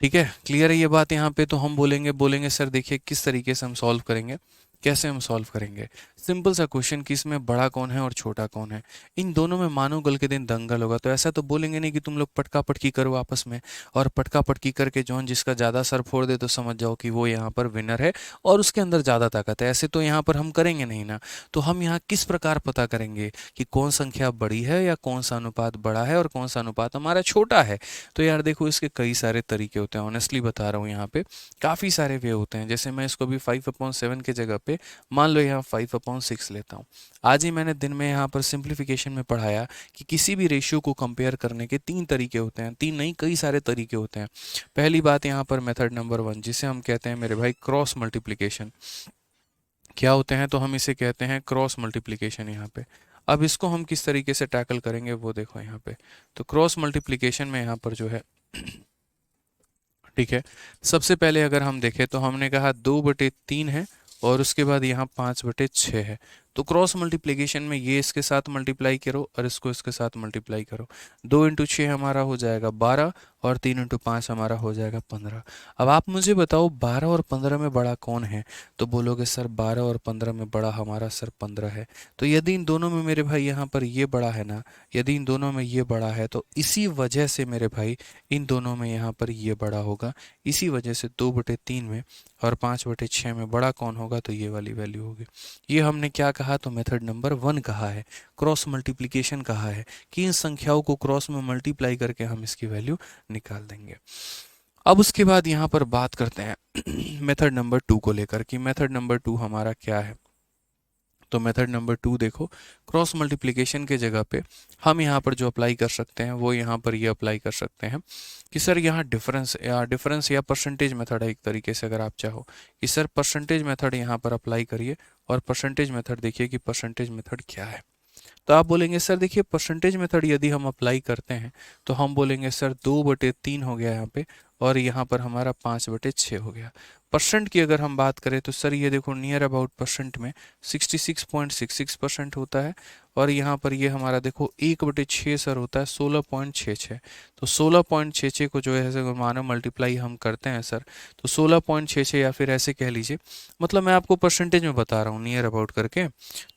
ठीक है, क्लियर है ये बात यहाँ पे। तो हम बोलेंगे बोलेंगे सर देखिए किस तरीके से हम सॉल्व करेंगे, कैसे हम सॉल्व करेंगे। सिंपल सा क्वेश्चन कि इसमें बड़ा कौन है और छोटा कौन है, इन दोनों में मानो कल के दिन दंगल होगा। तो ऐसा तो बोलेंगे नहीं कि तुम लोग पटका पटकी करो आपस में, और पटका पटकी करके जौन जिसका ज़्यादा सर फोड़ दे तो समझ जाओ कि वो यहाँ पर विनर है और उसके अंदर ज़्यादा ताकत है। ऐसे तो यहाँ पर हम करेंगे नहीं ना। तो हम यहाँ किस प्रकार पता करेंगे कि कौन संख्या बड़ी है या कौन सा अनुपात बड़ा है और कौन सा अनुपात हमारा छोटा है। तो यार देखो इसके कई सारे तरीके होते हैं, ऑनेस्टली बता रहा हूँ, यहाँ पे काफ़ी सारे वे होते हैं। जैसे मैं इसको भी 5/7 के जगह पे मान लो यहाँ 5/6 लेता हूँ। आज ही मैंने दिन में यहाँ पर सिंप्लीफिकेशन में पढ़ाया कि किसी भी रेशियो को कंपेयर करने के 3 तरीके होते हैं, 3 नहीं कई सारे तरीके होते हैं। पहली बात यहाँ पर मेथड नंबर 1 जिसे हम कहते हैं मेरे भाई क्रॉस मल्टीप्लिकेशन। क्या होते हैं, तो हम इसे कहते हैं क्रॉस मल्टीप्लिकेशन यहाँ पे। अब इसको हम किस तरीके से टैकल करेंगे वो देखो यहाँ पे। तो क्रॉस मल्टीप्लिकेशन में यहाँ पर जो है ठीक है, सबसे पहले अगर हम देखें तो हमने कहा 2/3 है और उसके बाद यहाँ 5/6 है। तो क्रॉस मल्टीप्लिकेशन में ये इसके साथ मल्टीप्लाई करो और इसको इसके साथ मल्टीप्लाई करो। 2 × 6 हमारा हो जाएगा 12 और 3 × 5 हमारा हो जाएगा 15। अब आप मुझे बताओ 12 और 15 में बड़ा कौन है। तो बोलोगे सर 12 और 15 में बड़ा हमारा सर 15 है। तो यदि इन दोनों में मेरे भाई यहाँ पर ये बड़ा है ना, यदि इन दोनों में ये बड़ा है तो इसी वजह से मेरे भाई इन दोनों में यहाँ पर ये बड़ा होगा। इसी वजह से 2/3 में और 5/6 में बड़ा कौन होगा, तो ये वाली वैल्यू होगी। ये हमने क्या कहा, तो मेथड नंबर 1 कहा है, क्रॉस मल्टीप्लिकेशन कहा है कि इन संख्याओं को क्रॉस में मल्टीप्लाई करके हम इसकी वैल्यू निकाल देंगे। अब उसके बाद यहाँ पर बात करते हैं मेथड नंबर 2 को लेकर कि मेथड नंबर 2 हमारा क्या है। तो मेथड नंबर 2 देखो, क्रॉस मल्टीप्लिकेशन के जगह पे हम यहाँ पर जो अप्लाई कर सकते हैं वो यहाँ पर ये अप्लाई कर सकते हैं कि सर यहाँ डिफरेंस या परसेंटेज मेथड है एक तरीके से, अगर आप चाहो कि सर परसेंटेज मेथड यहाँ पर अप्लाई करिए। और परसेंटेज मेथड देखिए कि परसेंटेज मेथड क्या है। तो आप बोलेंगे सर देखिए परसेंटेज मेथड यदि हम अप्लाई करते हैं तो हम बोलेंगे सर 2/3 हो गया यहाँ पे और यहाँ पर हमारा 5/6 हो गया। परसेंट की अगर हम बात करें तो सर ये देखो नियर अबाउट परसेंट में 66.66% होता है और यहाँ पर ये हमारा देखो 1/6 सर होता है 16.66। तो 16.66 को जो है अगर मानो मल्टीप्लाई हम करते हैं सर तो 16.66 या फिर ऐसे कह लीजिए, मतलब मैं आपको परसेंटेज में बता रहा हूँ नियर अबाउट करके।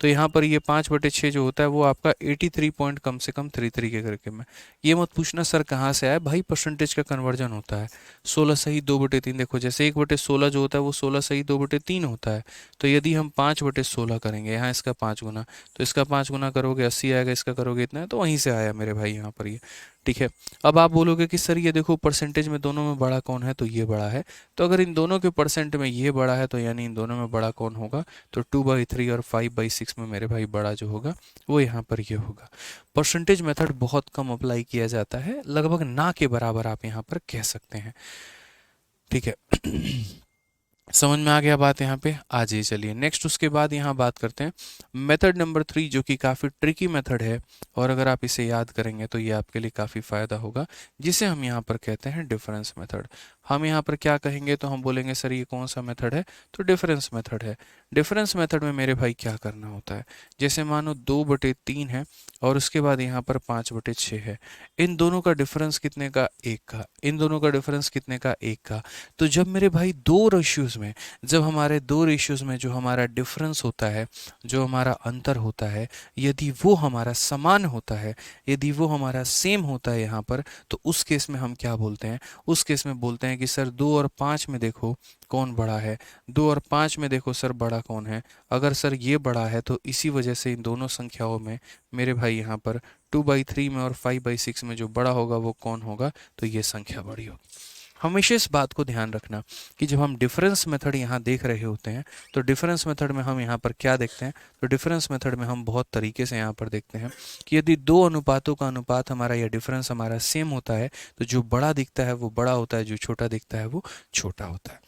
तो यहाँ पर ये 5/6 जो होता है वो आपका 83 पॉइंट कम से कम 33 के करके में। ये मत पूछना सर कहाँ से आया, भाई परसेंटेज का कन्वर्जन होता है। 16 सही 2/3 देखो, जैसे 1/16 जो होता है वो 16 सही 2/3 होता है। तो यदि हम 5/16 करेंगे, यहाँ इसका 5 गुना, तो इसका 5 गुना करोगे 80 आएगा, इसका करोगे इतना है, तो वहीं से आया मेरे भाई यहाँ पर ये। ठीक है, अब आप बोलोगे कि सर ये देखो परसेंटेज में दोनों में बड़ा कौन है, तो ये बड़ा है। तो अगर इन दोनों के परसेंट में ये बड़ा है तो यानी इन दोनों में बड़ा कौन होगा, तो 2/3 और 5/6 में मेरे भाई बड़ा जो होगा वो यहाँ पर ये होगा। परसेंटेज मेथड बहुत कम अप्लाई किया जाता है, लगभग ना के बराबर आप यहाँ पर कह सकते हैं। ठीक है समझ में आ गया बात यहाँ पे। आ जाइए चलिए नेक्स्ट, उसके बाद यहाँ बात करते हैं मेथड नंबर 3 जो कि काफ़ी ट्रिकी मेथड है और अगर आप इसे याद करेंगे तो ये आपके लिए काफ़ी फ़ायदा होगा, जिसे हम यहाँ पर कहते हैं डिफरेंस मेथड। हम यहाँ पर क्या कहेंगे, तो हम बोलेंगे सर ये कौन सा मेथड है, तो डिफरेंस मेथड है। डिफरेंस मेथड में मेरे भाई क्या करना होता है, जैसे मानो 2/3 है और उसके बाद यहाँ पर 5/6 है। इन दोनों का डिफरेंस कितने का, 1 का। इन दोनों का डिफरेंस कितने का, 1 का। तो जब मेरे भाई दो रेशियोज में, जब हमारे दो रेशियोज में जो हमारा डिफरेंस होता है, जो हमारा अंतर होता है, यदि वो हमारा समान होता है, यदि वो हमारा सेम होता है यहाँ पर, तो उस केस में हम क्या बोलते हैं, उस केस में बोलते हैं कि सर 2 और 5 में देखो कौन बड़ा है, 2 और 5 में देखो सर बड़ा कौन है। अगर सर ये बड़ा है तो इसी वजह से इन दोनों संख्याओं में मेरे भाई यहाँ पर 2/3 में और 5/6 में जो बड़ा होगा वो कौन होगा, तो ये संख्या बड़ी होगी। हमेशा इस बात को ध्यान रखना कि जब हम डिफरेंस मेथड यहाँ देख रहे होते हैं तो डिफरेंस मेथड में हम यहाँ पर क्या देखते हैं, तो डिफरेंस मेथड में हम बहुत तरीके से यहाँ पर देखते हैं कि यदि दो अनुपातों का अनुपात हमारा या डिफरेंस हमारा सेम होता है तो जो बड़ा दिखता है वो बड़ा होता है, जो छोटा दिखता है वो छोटा होता है।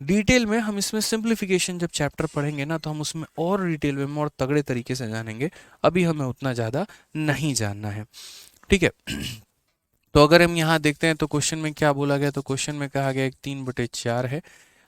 डिटेल में हम इसमें सिंप्लीफिकेशन जब चैप्टर पढ़ेंगे ना तो हम उसमें और डिटेल में और तगड़े तरीके से जानेंगे, अभी हमें उतना ज़्यादा नहीं जानना है। ठीक है तो अगर हम यहाँ देखते हैं तो क्वेश्चन में क्या बोला गया, तो क्वेश्चन में कहा गया 3/4 है,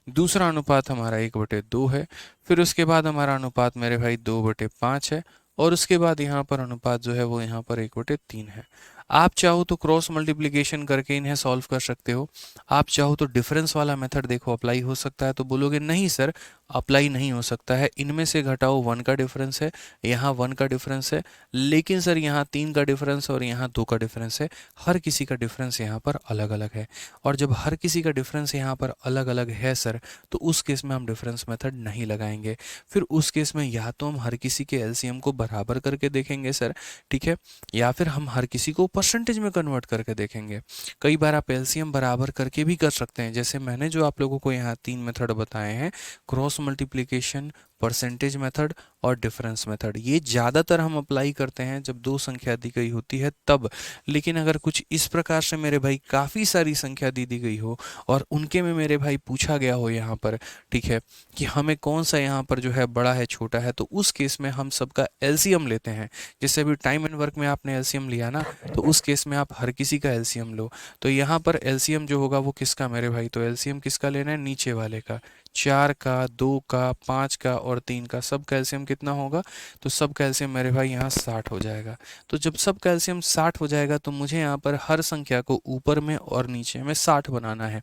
दूसरा अनुपात हमारा 1/2 है, फिर उसके बाद हमारा अनुपात मेरे भाई 2/5 है और उसके बाद यहाँ पर अनुपात जो है वो यहाँ पर 1/3 है। आप चाहो तो क्रॉस मल्टीप्लिकेशन करके इन्हें सॉल्व कर सकते हो, आप चाहो तो डिफरेंस वाला मेथड देखो अप्लाई हो सकता है, तो बोलोगे नहीं सर अप्लाई नहीं हो सकता है, इनमें से घटाओ 1 का डिफरेंस है, यहाँ 1 का डिफरेंस है, लेकिन सर यहाँ 3 का डिफरेंस और यहाँ 2 का डिफरेंस है, हर किसी का डिफरेंस यहाँ पर अलग अलग है। और जब हर किसी का डिफरेंस यहाँ पर अलग अलग है सर, तो उस केस में हम डिफरेंस मेथड नहीं लगाएंगे। फिर उस केस में या तो हम हर किसी के एलसीएम को बराबर करके देखेंगे सर, ठीक है, या फिर हम हर किसी को परसेंटेज में कन्वर्ट करके देखेंगे। कई बार आप एलसीएम बराबर करके भी कर सकते हैं, जैसे मैंने जो आप लोगों को यहाँ 3 मेथड बताए हैं, क्रॉस मल्टीप्लिकेशन, परसेंटेज मेथड और डिफरेंस मेथड, ये ज़्यादातर हम अप्लाई करते हैं जब दो संख्या दी गई होती है तब। लेकिन अगर कुछ इस प्रकार से मेरे भाई काफ़ी सारी संख्या दी गई हो और उनके में मेरे भाई पूछा गया हो यहाँ पर, ठीक है, कि हमें कौन सा यहाँ पर जो है बड़ा है छोटा है, तो उस केस में हम सबका एलसीएम लेते हैं। जैसे अभी टाइम एंड वर्क में आपने एलसीएम लिया ना, तो उस केस में आप हर किसी का एलसीएम लो। तो यहाँ पर एलसीएम जो होगा वो किसका मेरे भाई, तो एलसीएम किसका लेना है, नीचे वाले का, 4 का, 2 का, 5 का और 3 का, सब कैल्शियम कितना होगा, तो सब कैल्शियम मेरे भाई यहाँ 60 हो जाएगा। तो जब सब कैल्शियम 60 हो जाएगा तो मुझे यहाँ पर हर संख्या को ऊपर में और नीचे में 60 बनाना है।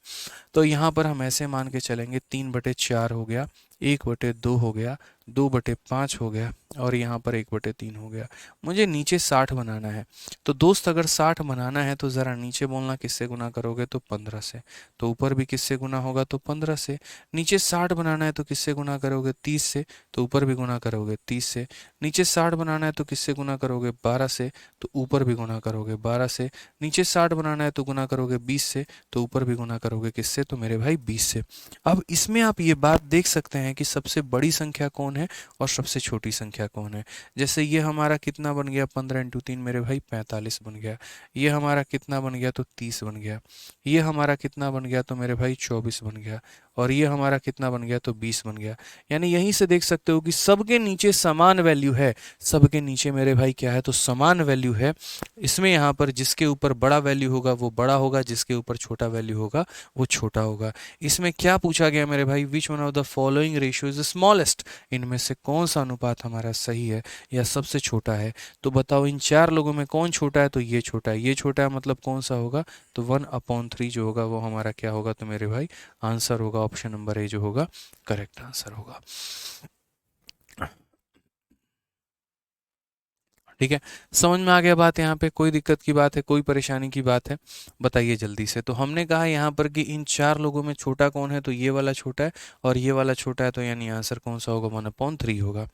तो यहाँ पर हम ऐसे मान के चलेंगे, 3/4 हो गया, 1/2 हो गया, 2/5 हो गया और यहाँ पर 1/3 हो गया। मुझे नीचे 60 बनाना है। तो दोस्त अगर 60 बनाना है तो ज़रा नीचे बोलना किससे गुना करोगे, तो 15 से। तो ऊपर भी किससे गुना होगा, तो 15 से। नीचे 60 बनाना है तो किससे गुना करोगे, 30 से। तो ऊपर भी गुना करोगे 30 से। नीचे 60 बनाना है तो किससे गुना करोगे, 12 से। तो ऊपर भी गुना करोगे 12 से। नीचे 60 बनाना है तो गुना करोगे 20 से। तो ऊपर भी गुना करोगे किससे, तो मेरे भाई 20 से। अब इसमें आप ये बात देख सकते हैं कि सबसे बड़ी संख्या कौन है और सबसे छोटी संख्या कौन है। जैसे ये हमारा कितना बन गया, 15 × 3 मेरे भाई 45 बन गया। ये हमारा कितना बन गया, तो 30 बन गया। ये हमारा कितना बन गया, तो मेरे भाई 24 बन गया। और ये हमारा कितना बन गया, तो 20 बन गया। यानी यहीं से देख सकते हो कि सबके नीचे समान वैल्यू है। सबके नीचे मेरे भाई क्या है, तो समान वैल्यू है। इसमें यहाँ पर जिसके ऊपर बड़ा वैल्यू होगा वो बड़ा होगा, जिसके ऊपर छोटा वैल्यू होगा वो छोटा होगा। इसमें क्या पूछा गया मेरे भाई, which one of the following ratio is smallest, इनमें से कौन सा अनुपात हमारा सही है या सबसे छोटा है। तो बताओ इन चार लोगों में कौन छोटा है, तो ये छोटा है। ये छोटा है मतलब कौन सा होगा, तो 1/3 जो होगा वो हमारा क्या होगा, तो मेरे भाई आंसर होगा ऑप्शन नंबर ए जो होगा करेक्ट आंसर होगा। ठीक है, समझ में आ गया बात, यहाँ पे कोई दिक्कत की बात है, कोई परेशानी की बात है, बताइए जल्दी से। तो हमने कहा यहाँ पर कि इन चार लोगों में छोटा कौन है, तो ये वाला छोटा है और ये वाला छोटा है, तो यानी आंसर कौन सा होगा, 1/3 होगा।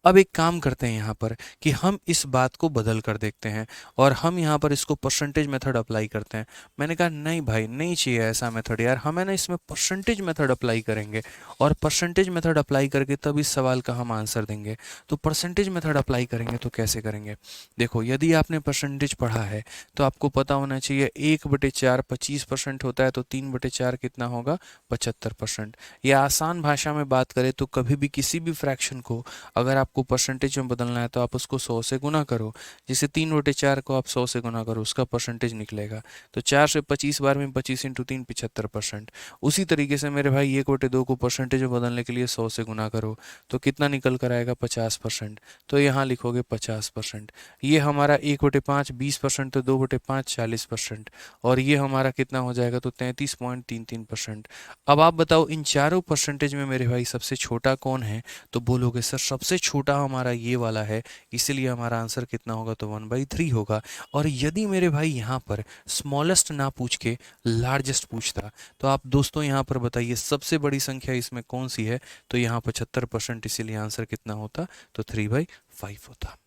अब एक काम करते हैं यहाँ पर कि हम इस बात को बदल कर देखते हैं और हम यहाँ पर इसको परसेंटेज मेथड अप्लाई करते हैं। मैंने कहा नहीं भाई नहीं चाहिए ऐसा मेथड यार, हम है ना इसमें परसेंटेज मेथड अप्लाई करेंगे और परसेंटेज मेथड अप्लाई करके तब इस सवाल का हम आंसर देंगे। तो परसेंटेज मेथड अप्लाई करेंगे तो कैसे करेंगे, देखो यदि आपने परसेंटेज पढ़ा है तो आपको पता होना चाहिए 1/4 25% होता है, तो 3/4 कितना होगा, 75%। या आसान भाषा में बात करें तो कभी भी किसी भी फ्रैक्शन को अगर आपको परसेंटेज में बदलना है तो आप उसको 100 से गुना करो। जैसे 3/4 को आप 100 से गुना करो, उसका परसेंटेज निकलेगा। तो 4 से 25 बार में 25 × 3 75%। उसी तरीके से मेरे भाई 1/2 को परसेंटेज में बदलने के लिए 100 से गुना करो, तो कितना निकल कर आएगा, 50%। तो यहाँ लिखोगे 50%। ये हमारा 1/5 20%, तो 2/5 40%। और ये हमारा कितना हो जाएगा, तो 33.33%। अब आप बताओ इन चारों परसेंटेज में मेरे भाई सबसे छोटा कौन है, तो बोलोगे सर सबसे छोटा हमारा ये वाला है, इसीलिए हमारा आंसर कितना होगा, तो 1/3 होगा। और यदि मेरे भाई यहाँ पर स्मॉलेस्ट ना पूछ के लार्जेस्ट पूछता, तो आप दोस्तों यहाँ पर बताइए सबसे बड़ी संख्या इसमें कौन सी है, तो यहाँ 75%, इसीलिए आंसर कितना होता, तो 3/5 होता।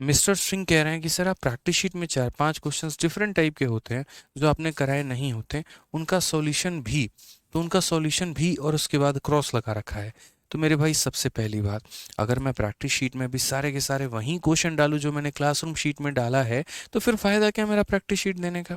मिस्टर सिंह कह रहे हैं कि सर आप प्रैक्टिस शीट में 4-5 क्वेश्चंस डिफरेंट टाइप के होते हैं जो आपने कराए नहीं होते, उनका सॉल्यूशन भी, तो उनका सॉल्यूशन भी और उसके बाद क्रॉस लगा रखा है। तो मेरे भाई सबसे पहली बात, अगर मैं प्रैक्टिस शीट में भी सारे के सारे वही क्वेश्चन डालूं जो मैंने क्लासरूम शीट में डाला है, तो फिर फ़ायदा क्या मेरा प्रैक्टिस शीट देने का।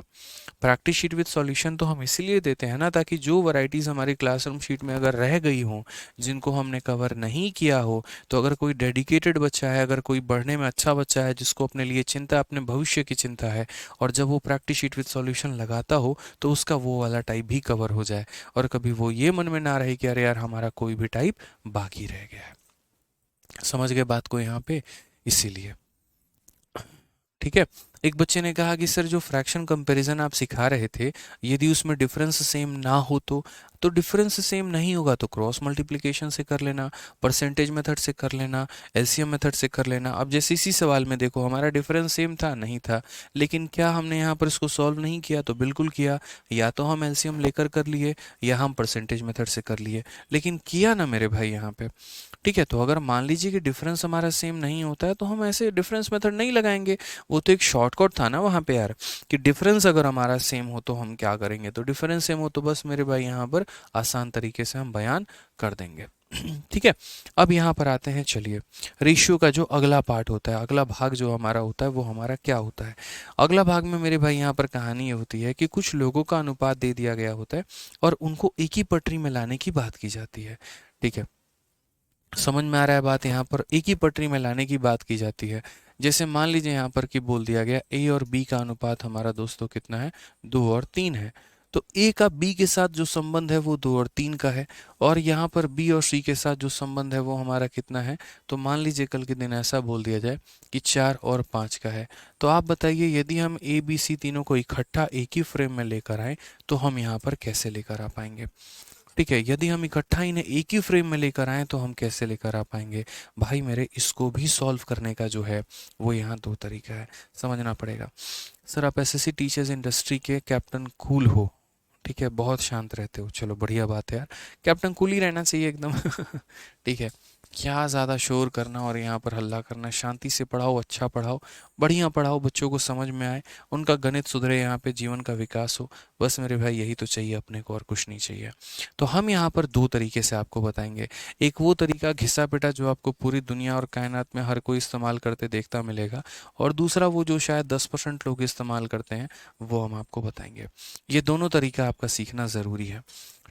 प्रैक्टिस शीट विद सॉल्यूशन तो हम इसीलिए देते हैं ना, ताकि जो वैरायटीज़ हमारी क्लासरूम शीट में अगर रह गई हों, जिनको हमने कवर नहीं किया हो, तो अगर कोई डेडिकेटेड बच्चा है, अगर कोई पढ़ने में अच्छा बच्चा है जिसको अपने लिए चिंता, अपने भविष्य की चिंता है, और जब वो प्रैक्टिस शीट विद सॉल्यूशन लगाता हो तो उसका वो वाला टाइप भी कवर हो जाए और कभी वो ये मन में ना रहे कि अरे यार हमारा कोई भी टाइप बाकी रह गया है। समझ गए बात को यहाँ पे, इसीलिए ठीक है। एक बच्चे ने कहा कि सर जो फ्रैक्शन कंपैरिजन आप सिखा रहे थे, यदि उसमें डिफरेंस सेम ना हो तो डिफरेंस सेम नहीं होगा तो क्रॉस मल्टीप्लिकेशन से कर लेना, परसेंटेज मेथड से कर लेना, एलसीएम मेथड से कर लेना। अब जैसे इसी सवाल में देखो हमारा डिफरेंस सेम था नहीं था, लेकिन क्या हमने यहाँ पर इसको सॉल्व नहीं किया? तो बिल्कुल किया। या तो हम एलसीएम लेकर कर लिए या हम परसेंटेज मेथड से कर लिए, लेकिन किया ना मेरे भाई यहाँ पे। ठीक है, तो अगर मान लीजिए कि डिफरेंस हमारा सेम नहीं होता है तो हम ऐसे डिफरेंस मेथड नहीं लगाएंगे। वो तो एक शॉर्टकट था ना वहाँ पे यार, कि डिफरेंस अगर हमारा सेम हो तो हम क्या करेंगे, तो डिफरेंस सेम हो तो बस मेरे भाई यहाँ पर आसान तरीके से हम बयान कर देंगे। ठीक है। अब यहाँ पर आते हैं, चलिए रेशियो का जो अगला पार्ट होता है, अगला भाग जो हमारा होता है वो हमारा क्या होता है। अगला भाग में मेरे भाई यहाँ पर कहानी ये होती है कि कुछ लोगों का अनुपात दे दिया गया होता है और उनको एक ही पटरी में लाने की बात की जाती है। ठीक है, समझ में आ रहा है बात? यहाँ पर एक ही पटरी में लाने की बात की जाती है। जैसे मान लीजिए यहाँ पर कि बोल दिया गया ए और बी का अनुपात हमारा दोस्तों कितना है, 2 और 3 है। तो ए का बी के साथ जो संबंध है वो 2 और 3 का है, और यहाँ पर बी और सी के साथ जो संबंध है वो हमारा कितना है, तो मान लीजिए कल के दिन ऐसा बोल दिया जाए कि 4 और 5 का है। तो आप बताइए यदि हम ए बी सी तीनों को इकट्ठा एक ही फ्रेम में लेकर आए तो हम यहाँ पर कैसे लेकर आ पाएंगे? ठीक है, यदि हम इकट्ठा इन्हें एक ही फ्रेम में लेकर आएँ तो हम कैसे लेकर आ पाएंगे? भाई मेरे इसको भी सॉल्व करने का जो है वो यहाँ 2 तरीका है, समझना पड़ेगा। सर आप एसएससी टीचर्स इंडस्ट्री के कैप्टन कूल हो, ठीक है, बहुत शांत रहते हो, चलो बढ़िया बात है यार, कैप्टन कूल ही रहना चाहिए एकदम। ठीक है, क्या ज़्यादा शोर करना और यहाँ पर हल्ला करना, शांति से पढ़ाओ, अच्छा पढ़ाओ, बढ़िया पढ़ाओ, बच्चों को समझ में आए, उनका गणित सुधरे, यहाँ पे जीवन का विकास हो। बस मेरे भाई यही तो चाहिए अपने को, और कुछ नहीं चाहिए। तो हम यहाँ पर 2 तरीके से आपको बताएंगे। एक वो तरीका घिसा पिटा जो आपको पूरी दुनिया और कायनात में हर कोई इस्तेमाल करते देखता मिलेगा, और दूसरा वो जो शायद 10% लोग इस्तेमाल करते हैं, वो हम आपको बताएंगे। ये दोनों तरीका आपका सीखना ज़रूरी है।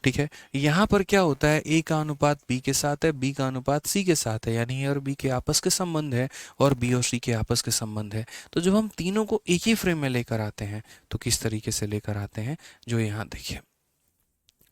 ठीक है, यहाँ पर क्या होता है, ए का अनुपात बी के साथ है, बी का अनुपात सी के साथ है, यानी ए और बी के आपस के संबंध है और बी और सी के आपस के संबंध है। तो जब हम तीनों को एक ही फ्रेम में लेकर आते हैं तो किस तरीके से लेकर आते हैं, जो यहाँ देखिए।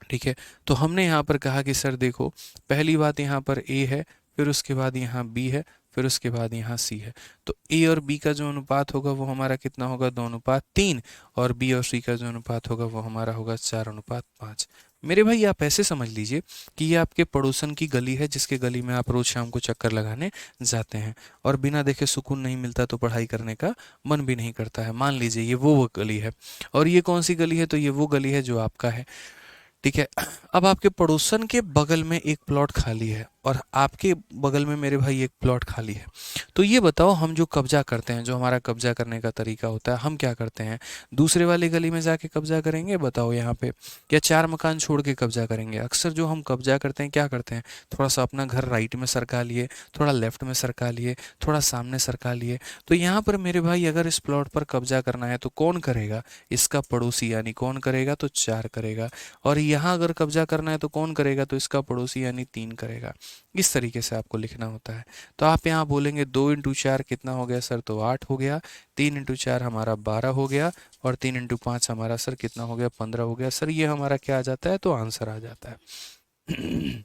ठीक है, तो हमने यहाँ पर कहा कि सर देखो, पहली बात यहाँ पर ए है, फिर उसके बाद यहाँ बी है, फिर उसके बाद यहाँ सी है। तो ए और बी का जो अनुपात होगा वो हमारा कितना होगा, 2 अनुपात 3, और बी और सी का जो अनुपात होगा वो हमारा होगा 4 अनुपात 5। मेरे भाई आप ऐसे समझ लीजिए कि ये आपके पड़ोसन की गली है, जिसके गली में आप रोज शाम को चक्कर लगाने जाते हैं, और बिना देखे सुकून नहीं मिलता तो पढ़ाई करने का मन भी नहीं करता है। मान लीजिए ये वो गली है, और ये कौन सी गली है, तो ये वो गली है जो आपका है। ठीक है, अब आपके पड़ोसन के बगल में एक प्लॉट खाली है और आपके बगल में मेरे भाई एक प्लॉट खाली है। तो ये बताओ, हम जो कब्जा करते हैं, जो हमारा कब्जा करने का तरीका होता है, हम क्या करते हैं, दूसरे वाली गली में जाके कब्जा करेंगे बताओ यहाँ पे, या 4 मकान छोड़ के कब्जा करेंगे? अक्सर जो हम कब्जा करते हैं क्या करते हैं, थोड़ा सा अपना घर राइट में सरका लिए, थोड़ा लेफ्ट में सरका लिए, थोड़ा सामने सरका लिए। तो यहाँ पर मेरे भाई अगर इस प्लॉट पर कब्जा करना है तो कौन करेगा, इसका पड़ोसी, यानी कौन करेगा, तो 4 करेगा। और यहाँ अगर कब्जा करना है तो कौन करेगा, तो इसका पड़ोसी यानी 3 करेगा। इस तरीके से आपको लिखना होता है। तो आप यहाँ बोलेंगे 2 × 4 कितना हो गया सर, तो 8 हो गया, 3 × 4 हमारा 12 हो गया, और 3 × 5 हमारा सर कितना हो गया, 15 हो गया। सर ये हमारा क्या आ जाता है, तो आंसर आ जाता है।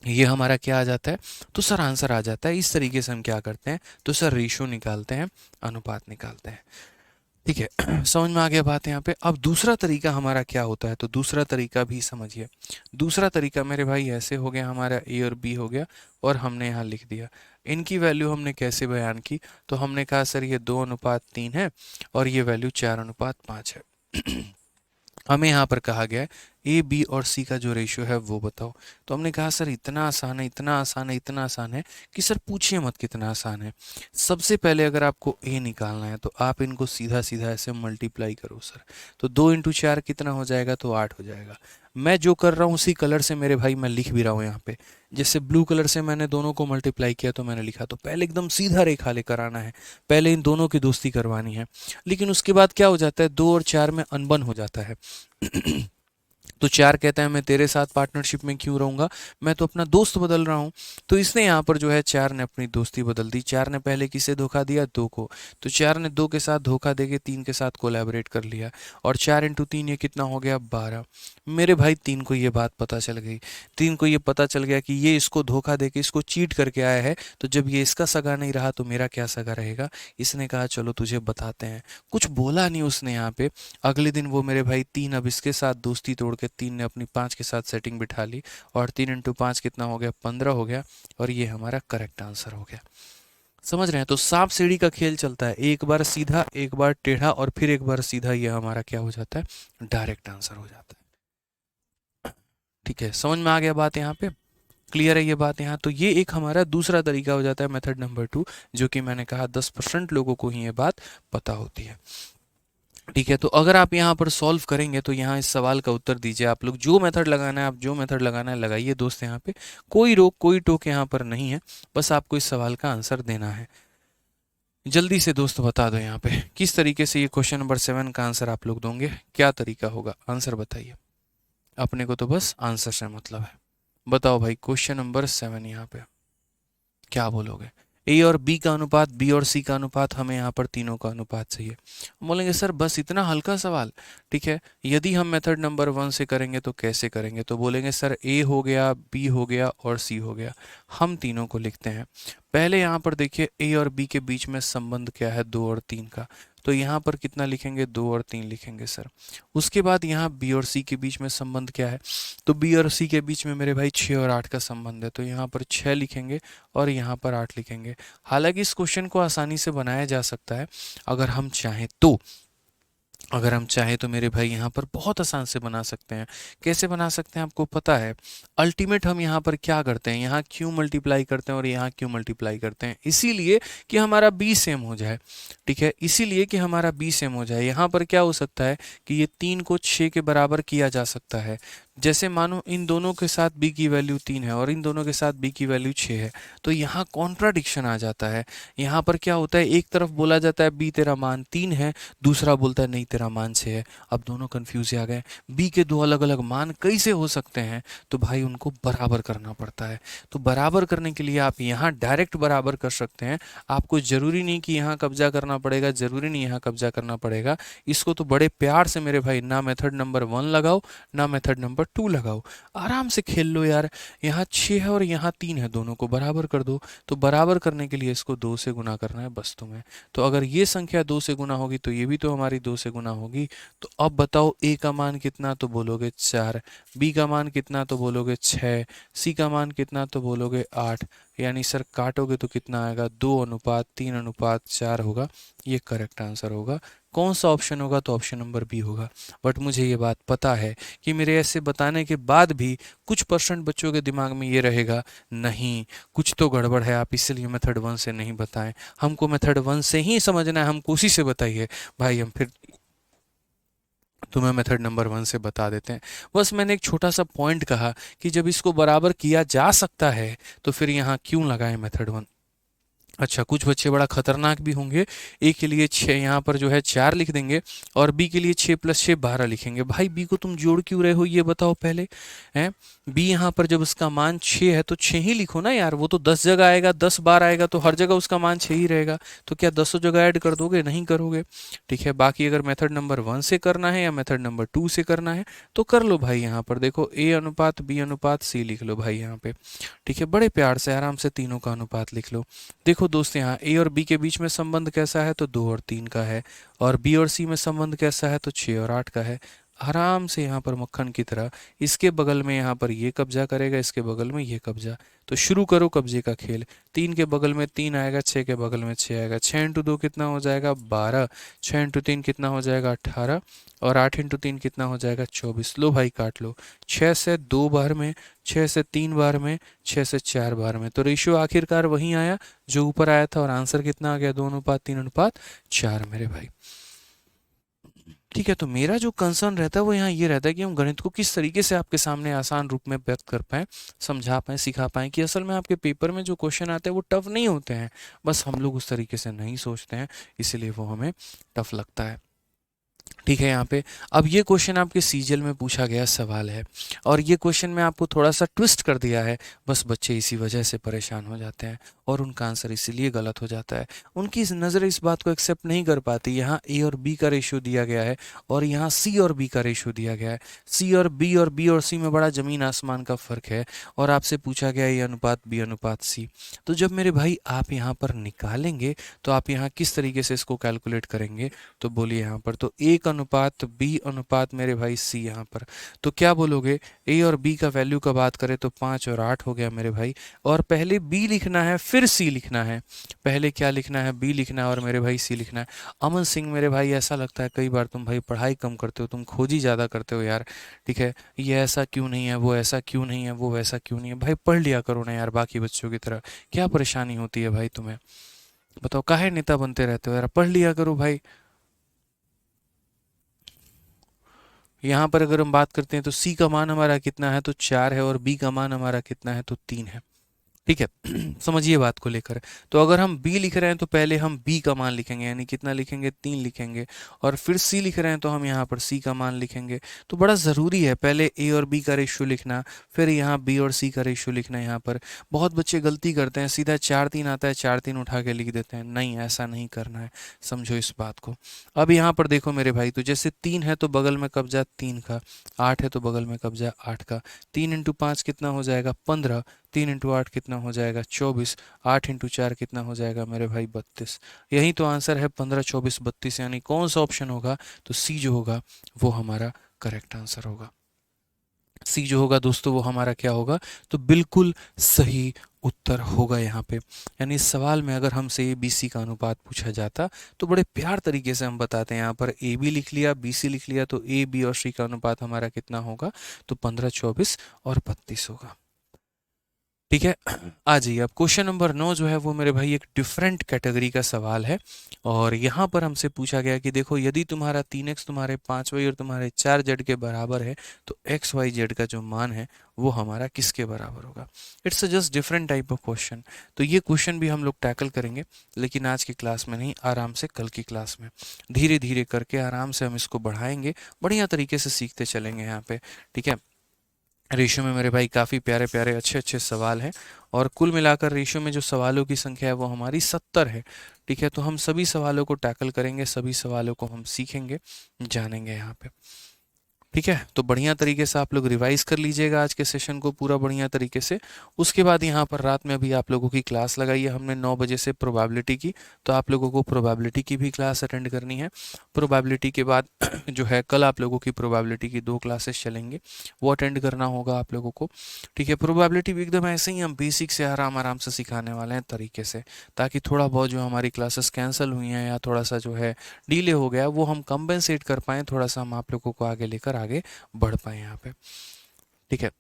ये हमारा क्या आ जाता है, तो सर आंसर आ जाता है। इस तरीके से हम क्या करते हैं, तो सर रेशियो निकालते हैं, अनुपात निकालते हैं। ठीक है, समझ में आ गया बात यहाँ पे। अब दूसरा तरीका हमारा क्या होता है, तो दूसरा तरीका भी समझिए। दूसरा तरीका मेरे भाई ऐसे हो गया, हमारा ए और बी हो गया, और हमने यहाँ लिख दिया। इनकी वैल्यू हमने कैसे बयान की, तो हमने कहा सर ये 2 अनुपात 3 है और ये वैल्यू 4 अनुपात 5 है। हमें यहाँ पर कहा गया है ए बी और सी का जो रेशियो है वो बताओ। तो हमने कहा सर इतना आसान है, इतना आसान है, इतना आसान है कि सर पूछिए मत कितना आसान है। सबसे पहले अगर आपको ए निकालना है तो आप इनको सीधा सीधा ऐसे मल्टीप्लाई करो सर। तो 2 × 4 कितना हो जाएगा, तो 8 हो जाएगा। मैं जो कर रहा हूँ उसी कलर से मेरे भाई मैं लिख भी रहा हूँ यहाँ पे। जैसे ब्लू कलर से मैंने दोनों को मल्टीप्लाई किया तो मैंने लिखा, तो पहले एकदम सीधा रेखा लेकर आना है, पहले इन दोनों की दोस्ती करवानी है। लेकिन उसके बाद क्या हो जाता है, 2 और 4 में अनबन हो जाता है। तो 4 कहता है मैं तेरे साथ पार्टनरशिप में क्यों रहूँगा, मैं तो अपना दोस्त बदल रहा हूँ। तो इसने यहाँ पर जो है 4 ने अपनी दोस्ती बदल दी। 4 ने पहले किसे धोखा दिया, 2 को। तो 4 ने 2 के साथ धोखा देके 3 के साथ कोलैबोरेट कर लिया और 4 इंटू 3 ये कितना हो गया, 12। मेरे भाई 3 को ये बात पता चल गई। 3 को ये पता चल गया कि ये इसको धोखा देके इसको चीट करके आया है, तो जब ये इसका सगा नहीं रहा तो मेरा क्या सगा रहेगा। इसने कहा चलो तुझे बताते हैं। कुछ बोला नहीं उसने यहाँ पे। अगले दिन वो मेरे भाई 3 अब इसके साथ दोस्ती तोड़ के 3 ने अपनी 5 के साथ सेटिंग बिठा ली और 3 इंटू 5 कितना हो गया, 15 हो गया। और ये हमारा करेक्ट आंसर हो गया। समझ रहे हैं। तो सांप सीढ़ी का खेल चलता है, एक बार सीधा एक बार टेढ़ा और फिर एक बार सीधा, ये हमारा क्या हो जाता है, डायरेक्ट आंसर हो जाता है। ठीक है, समझ में आ गया बात यहाँ पे, क्लियर है ये बात यहाँ। तो ये एक हमारा दूसरा तरीका हो जाता है, मेथड नंबर 2, जो कि मैंने कहा 10% लोगों को ही ये बात पता होती है। ठीक है, तो अगर आप यहाँ पर सॉल्व करेंगे तो यहाँ इस सवाल का उत्तर दीजिए। आप लोग जो मेथड लगाना है, आप जो मेथड लगाना है लगाइए दोस्त। यहाँ पे कोई रोक कोई टोक यहाँ पर नहीं है, बस आपको इस सवाल का आंसर देना है। जल्दी से दोस्त बता दो यहाँ पे किस तरीके से ये क्वेश्चन नंबर 7 का आंसर आप लोग दोगे, क्या तरीका होगा, आंसर बताइए। अपने को तो बस आंसर से मतलब है। बताओ भाई, क्वेश्चन नंबर 7 यहाँ पे क्या बोलोगे। ए और बी का अनुपात, बी और सी का अनुपात, हमें यहाँ पर तीनों का अनुपात चाहिए। बोलेंगे सर बस इतना हल्का सवाल। ठीक है, यदि हम मेथड नंबर 1 से करेंगे तो कैसे करेंगे, तो बोलेंगे सर ए हो गया, बी हो गया और सी हो गया। हम तीनों को लिखते हैं। पहले यहाँ पर देखिए ए और बी के बीच में संबंध क्या है, 2 और 3 का। तो यहाँ पर कितना लिखेंगे, 2 और 3 लिखेंगे सर। उसके बाद यहाँ बी और सी के बीच में संबंध क्या है, तो बी और सी के बीच में मेरे भाई 6 और 8 का संबंध है। तो यहाँ पर 6 लिखेंगे और यहाँ पर 8 लिखेंगे। हालांकि इस क्वेश्चन को आसानी से बनाया जा सकता है अगर हम चाहें तो। अगर हम चाहें तो मेरे भाई यहाँ पर बहुत आसान से बना सकते हैं। कैसे बना सकते हैं आपको पता है। अल्टीमेट हम यहाँ पर क्या करते हैं, यहाँ क्यों मल्टीप्लाई करते हैं और यहाँ क्यों मल्टीप्लाई करते हैं, इसीलिए कि हमारा बी सेम हो जाए। ठीक है, इसीलिए कि हमारा बी सेम हो जाए। यहाँ पर क्या हो सकता है कि ये 3 को 6 के बराबर किया जा सकता है। जैसे मानो इन दोनों के साथ b की वैल्यू 3 है और इन दोनों के साथ b की वैल्यू 6 है, तो यहाँ कॉन्ट्राडिक्शन आ जाता है। यहाँ पर क्या होता है, एक तरफ बोला जाता है b तेरा मान 3 है, दूसरा बोलता है नहीं तेरा मान 6 है। अब दोनों कंफ्यूज आ गए, b के दो अलग अलग मान कैसे हो सकते हैं, तो भाई उनको बराबर करना पड़ता है। तो बराबर करने के लिए आप यहाँ डायरेक्ट बराबर कर सकते हैं। आपको जरूरी नहीं कि यहाँ कब्जा करना पड़ेगा, जरूरी नहीं यहाँ कब्जा करना पड़ेगा। इसको तो बड़े प्यार से मेरे भाई ना मेथड नंबर 1 लगाओ ना मेथड नंबर 2 लगाओ, आराम से खेल लो यार। यहाँ 6 है और यहाँ 3 है, दोनों को बराबर कर दो। तो बराबर करने के लिए इसको 2 से गुना करना है बस तुम्हें। तो अगर ये संख्या 2 से गुना होगी तो ये भी तो हमारी 2 से गुना होगी। तो अब बताओ ए का मान कितना, तो बोलोगे 4। बी का मान कितना, तो बोलोगे 6। सी का मान कितना, तो बोलोगे 8। यानी सर काटोगे तो कितना आएगा, 2:3:4 होगा। ये करेक्ट आंसर होगा। कौन सा ऑप्शन होगा, तो ऑप्शन नंबर बी होगा। बट मुझे ये बात पता है कि मेरे ऐसे बताने के बाद भी कुछ परसेंट बच्चों के दिमाग में ये रहेगा, नहीं कुछ तो गड़बड़ है, आप इसलिए मेथड 1 से नहीं बताएं। हमको मेथड 1 से ही समझना है, हमको उसी से बताइए भाई, हम फिर तुम्हें मेथड नंबर 1 से बता देते हैं। बस मैंने एक छोटा सा पॉइंट कहा कि जब इसको बराबर किया जा सकता है तो फिर यहाँ क्यों लगाएं मेथड 1। अच्छा, कुछ बच्चे बड़ा खतरनाक भी होंगे। ए के लिए 6 यहाँ पर जो है 4 लिख देंगे और बी के लिए 6 + 6 12 लिखेंगे। भाई बी को तुम जोड़ क्यों रहे हो, ये बताओ पहले। हैं, बी यहाँ पर जब उसका मान 6 है तो 6 ही लिखो ना यार। वो तो 10 जगह आएगा, 10 बार आएगा तो हर जगह उसका मान 6 ही रहेगा। तो क्या 10 जगह ऐड कर दोगे, नहीं करोगे। ठीक है, बाकी अगर मेथड नंबर 1 से करना है या मेथड नंबर 2 से करना है तो कर लो भाई। यहाँ पर देखो ए अनुपात बी अनुपात सी लिख लो भाई यहाँ पे। ठीक है, बड़े प्यार से आराम से तीनों का अनुपात लिख लो। देखो दोस्त, यहाँ ए और बी के बीच में संबंध कैसा है, तो 2 और 3 का है। और बी और सी में संबंध कैसा है, तो 6 और 8 का है। आराम से यहाँ पर मक्खन की तरह इसके बगल में यहाँ पर ये कब्जा करेगा, इसके बगल में ये कब्जा। तो शुरू करो कब्जे का खेल। 3 के बगल में 3 आएगा, 6 के बगल में 6 आएगा। 6 इंटू 2 कितना हो जाएगा, 12। 6 इंटू 3 कितना हो जाएगा, 18। और 8 इंटू 3 कितना हो जाएगा, 24। लो भाई काट लो। 6 से 2 बार में, 6 से 3 बार में, 6 से 4 बार में। तो रेशियो आखिरकार वही आया जो ऊपर आया था और आंसर कितना आ गया, 2:3:4 मेरे भाई। ठीक है, तो मेरा जो कंसर्न रहता है वो यहाँ ये रहता है कि हम गणित को किस तरीके से आपके सामने आसान रूप में व्यक्त कर पाएँ, समझा पाएँ, सिखा पाएँ कि असल में आपके पेपर में जो क्वेश्चन आते हैं वो टफ नहीं होते हैं। बस हम लोग उस तरीके से नहीं सोचते हैं, इसलिए वो हमें टफ लगता है। ठीक है यहाँ पे। अब ये क्वेश्चन आपके सीजीएल में पूछा गया सवाल है और ये क्वेश्चन में आपको थोड़ा सा ट्विस्ट कर दिया है, बस बच्चे इसी वजह से परेशान हो जाते हैं और उनका आंसर इसीलिए गलत हो जाता है। उनकी नज़र इस बात को एक्सेप्ट नहीं कर पाती। यहाँ ए और बी का रेशियो दिया गया है और यहाँ सी और बी का रेशियो दिया गया है। सी और बी और सी में बड़ा ज़मीन आसमान का फ़र्क है और आपसे पूछा गया ए अनुपात बी अनुपात सी। तो जब मेरे भाई आप यहाँ पर निकालेंगे तो आप यहाँ किस तरीके से इसको कैलकुलेट करेंगे, तो बोलिए यहाँ पर तो एक अनुपात बी अनुपात मेरे भाई सी। यहाँ पर तो क्या बोलोगे, ए और बी का वैल्यू का बात करें तो 5 और 8 हो गया मेरे भाई, और पहले बी लिखना है फिर सी लिखना है। पहले क्या लिखना है, बी लिखना है और मेरे भाई सी लिखना है। अमन सिंह मेरे भाई ऐसा लगता है कई बार तुम भाई पढ़ाई कम करते हो, तुम खोजी ज़्यादा करते हो यार। ठीक है, ये ऐसा क्यों नहीं है, वो ऐसा क्यों नहीं है, वो वैसा क्यों नहीं है, भाई पढ़ लिया करो ना यार बाकी बच्चों की तरह। क्या परेशानी होती है भाई तुम्हें, बताओ काहे नेता बनते रहते हो यार, पढ़ लिया करो भाई। यहाँ पर अगर हम बात करते हैं तो सी का मान हमारा कितना है, तो 4 है, और बी का मान हमारा कितना है, तो 3 है। ठीक है समझिए बात को लेकर। तो अगर हम b लिख रहे हैं तो पहले हम b का मान लिखेंगे, यानी कितना लिखेंगे, 3 लिखेंगे, और फिर c लिख रहे हैं तो हम यहाँ पर c का मान लिखेंगे। तो बड़ा ज़रूरी है पहले a और b का रेशियो लिखना, फिर यहाँ b और c का रेशियो लिखना। यहाँ पर बहुत बच्चे गलती करते हैं, सीधा 4 3 आता है 4 3 उठा के लिख देते हैं। नहीं, ऐसा नहीं करना है, समझो इस बात को। अब यहाँ पर देखो मेरे भाई, तो जैसे 3 है तो बगल में कब्जा 3 का, 8 है तो बगल में कब्जा 8 का। 3 इंटू 5 कितना हो जाएगा, 15। 3 इंटू 8 कितना हो जाएगा, 24। 8 इंटू 4 कितना हो जाएगा मेरे भाई, 32। यही तो आंसर है, 15 24 32। यानी कौन सा ऑप्शन होगा, तो सी जो होगा वो हमारा करेक्ट आंसर होगा। सी जो होगा दोस्तों वो हमारा क्या होगा, तो बिल्कुल सही उत्तर होगा यहाँ पे। यानी इस सवाल में अगर हमसे ए बी सी का अनुपात पूछा जाता तो बड़े प्यार तरीके से हम बताते हैं। यहाँ पर ए बी लिख लिया, बी सी लिख लिया, तो ए बी और सी का अनुपात हमारा कितना होगा, तो 15 24 और 32 होगा। ठीक है, आ जाइए अब क्वेश्चन नंबर 9 जो है वो मेरे भाई एक डिफरेंट कैटेगरी का सवाल है। और यहाँ पर हमसे पूछा गया कि देखो यदि तुम्हारा 3x तुम्हारे 5y और तुम्हारे 4z के बराबर है तो एक्स वाई जेड का जो मान है वो हमारा किसके बराबर होगा। It's just different type of question. तो ये क्वेश्चन भी हम लोग टैकल करेंगे, लेकिन आज की क्लास में नहीं, आराम से कल की क्लास में धीरे धीरे करके आराम से हम इसको बढ़ाएंगे, बढ़िया तरीके से सीखते चलेंगे यहाँ पे। ठीक है, रेशियो में मेरे भाई काफ़ी प्यारे प्यारे अच्छे अच्छे सवाल हैं, और कुल मिलाकर रेशियो में जो सवालों की संख्या है वो हमारी 70 है। ठीक है, तो हम सभी सवालों को टैकल करेंगे, सभी सवालों को हम सीखेंगे, जानेंगे यहाँ पे। ठीक है, तो बढ़िया तरीके से आप लोग रिवाइज कर लीजिएगा आज के सेशन को पूरा बढ़िया तरीके से। उसके बाद यहाँ पर रात में अभी आप लोगों की क्लास लगाई है हमने 9 बजे से प्रोबेबिलिटी की, तो आप लोगों को प्रोबेबिलिटी की भी क्लास अटेंड करनी है। प्रोबेबिलिटी के बाद जो है कल आप लोगों की प्रोबेबिलिटी की 2 क्लासेस चलेंगे, वो अटेंड करना होगा आप लोगों को। ठीक है, प्रोबेबिलिटी भी एकदम ऐसे ही हम बेसिक से आराम आराम से सिखाने वाले हैं तरीके से, ताकि थोड़ा बहुत जो हमारी क्लासेस कैंसिल हुई हैं या थोड़ा सा जो है डिले हो गया वो हम कंपेंसेट कर पाएँ, थोड़ा सा हम आप लोगों को आगे लेकर आगे बढ़ पाए यहाँ पे। ठीक है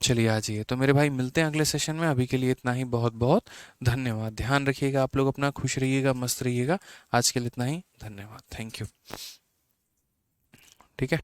चलिए आ जाइए, तो मेरे भाई मिलते हैं अगले सेशन में। अभी के लिए इतना ही, बहुत बहुत धन्यवाद। ध्यान रखिएगा आप लोग अपना, खुश रहिएगा, मस्त रहिएगा। आज के लिए इतना ही, धन्यवाद, थैंक यू। ठीक है।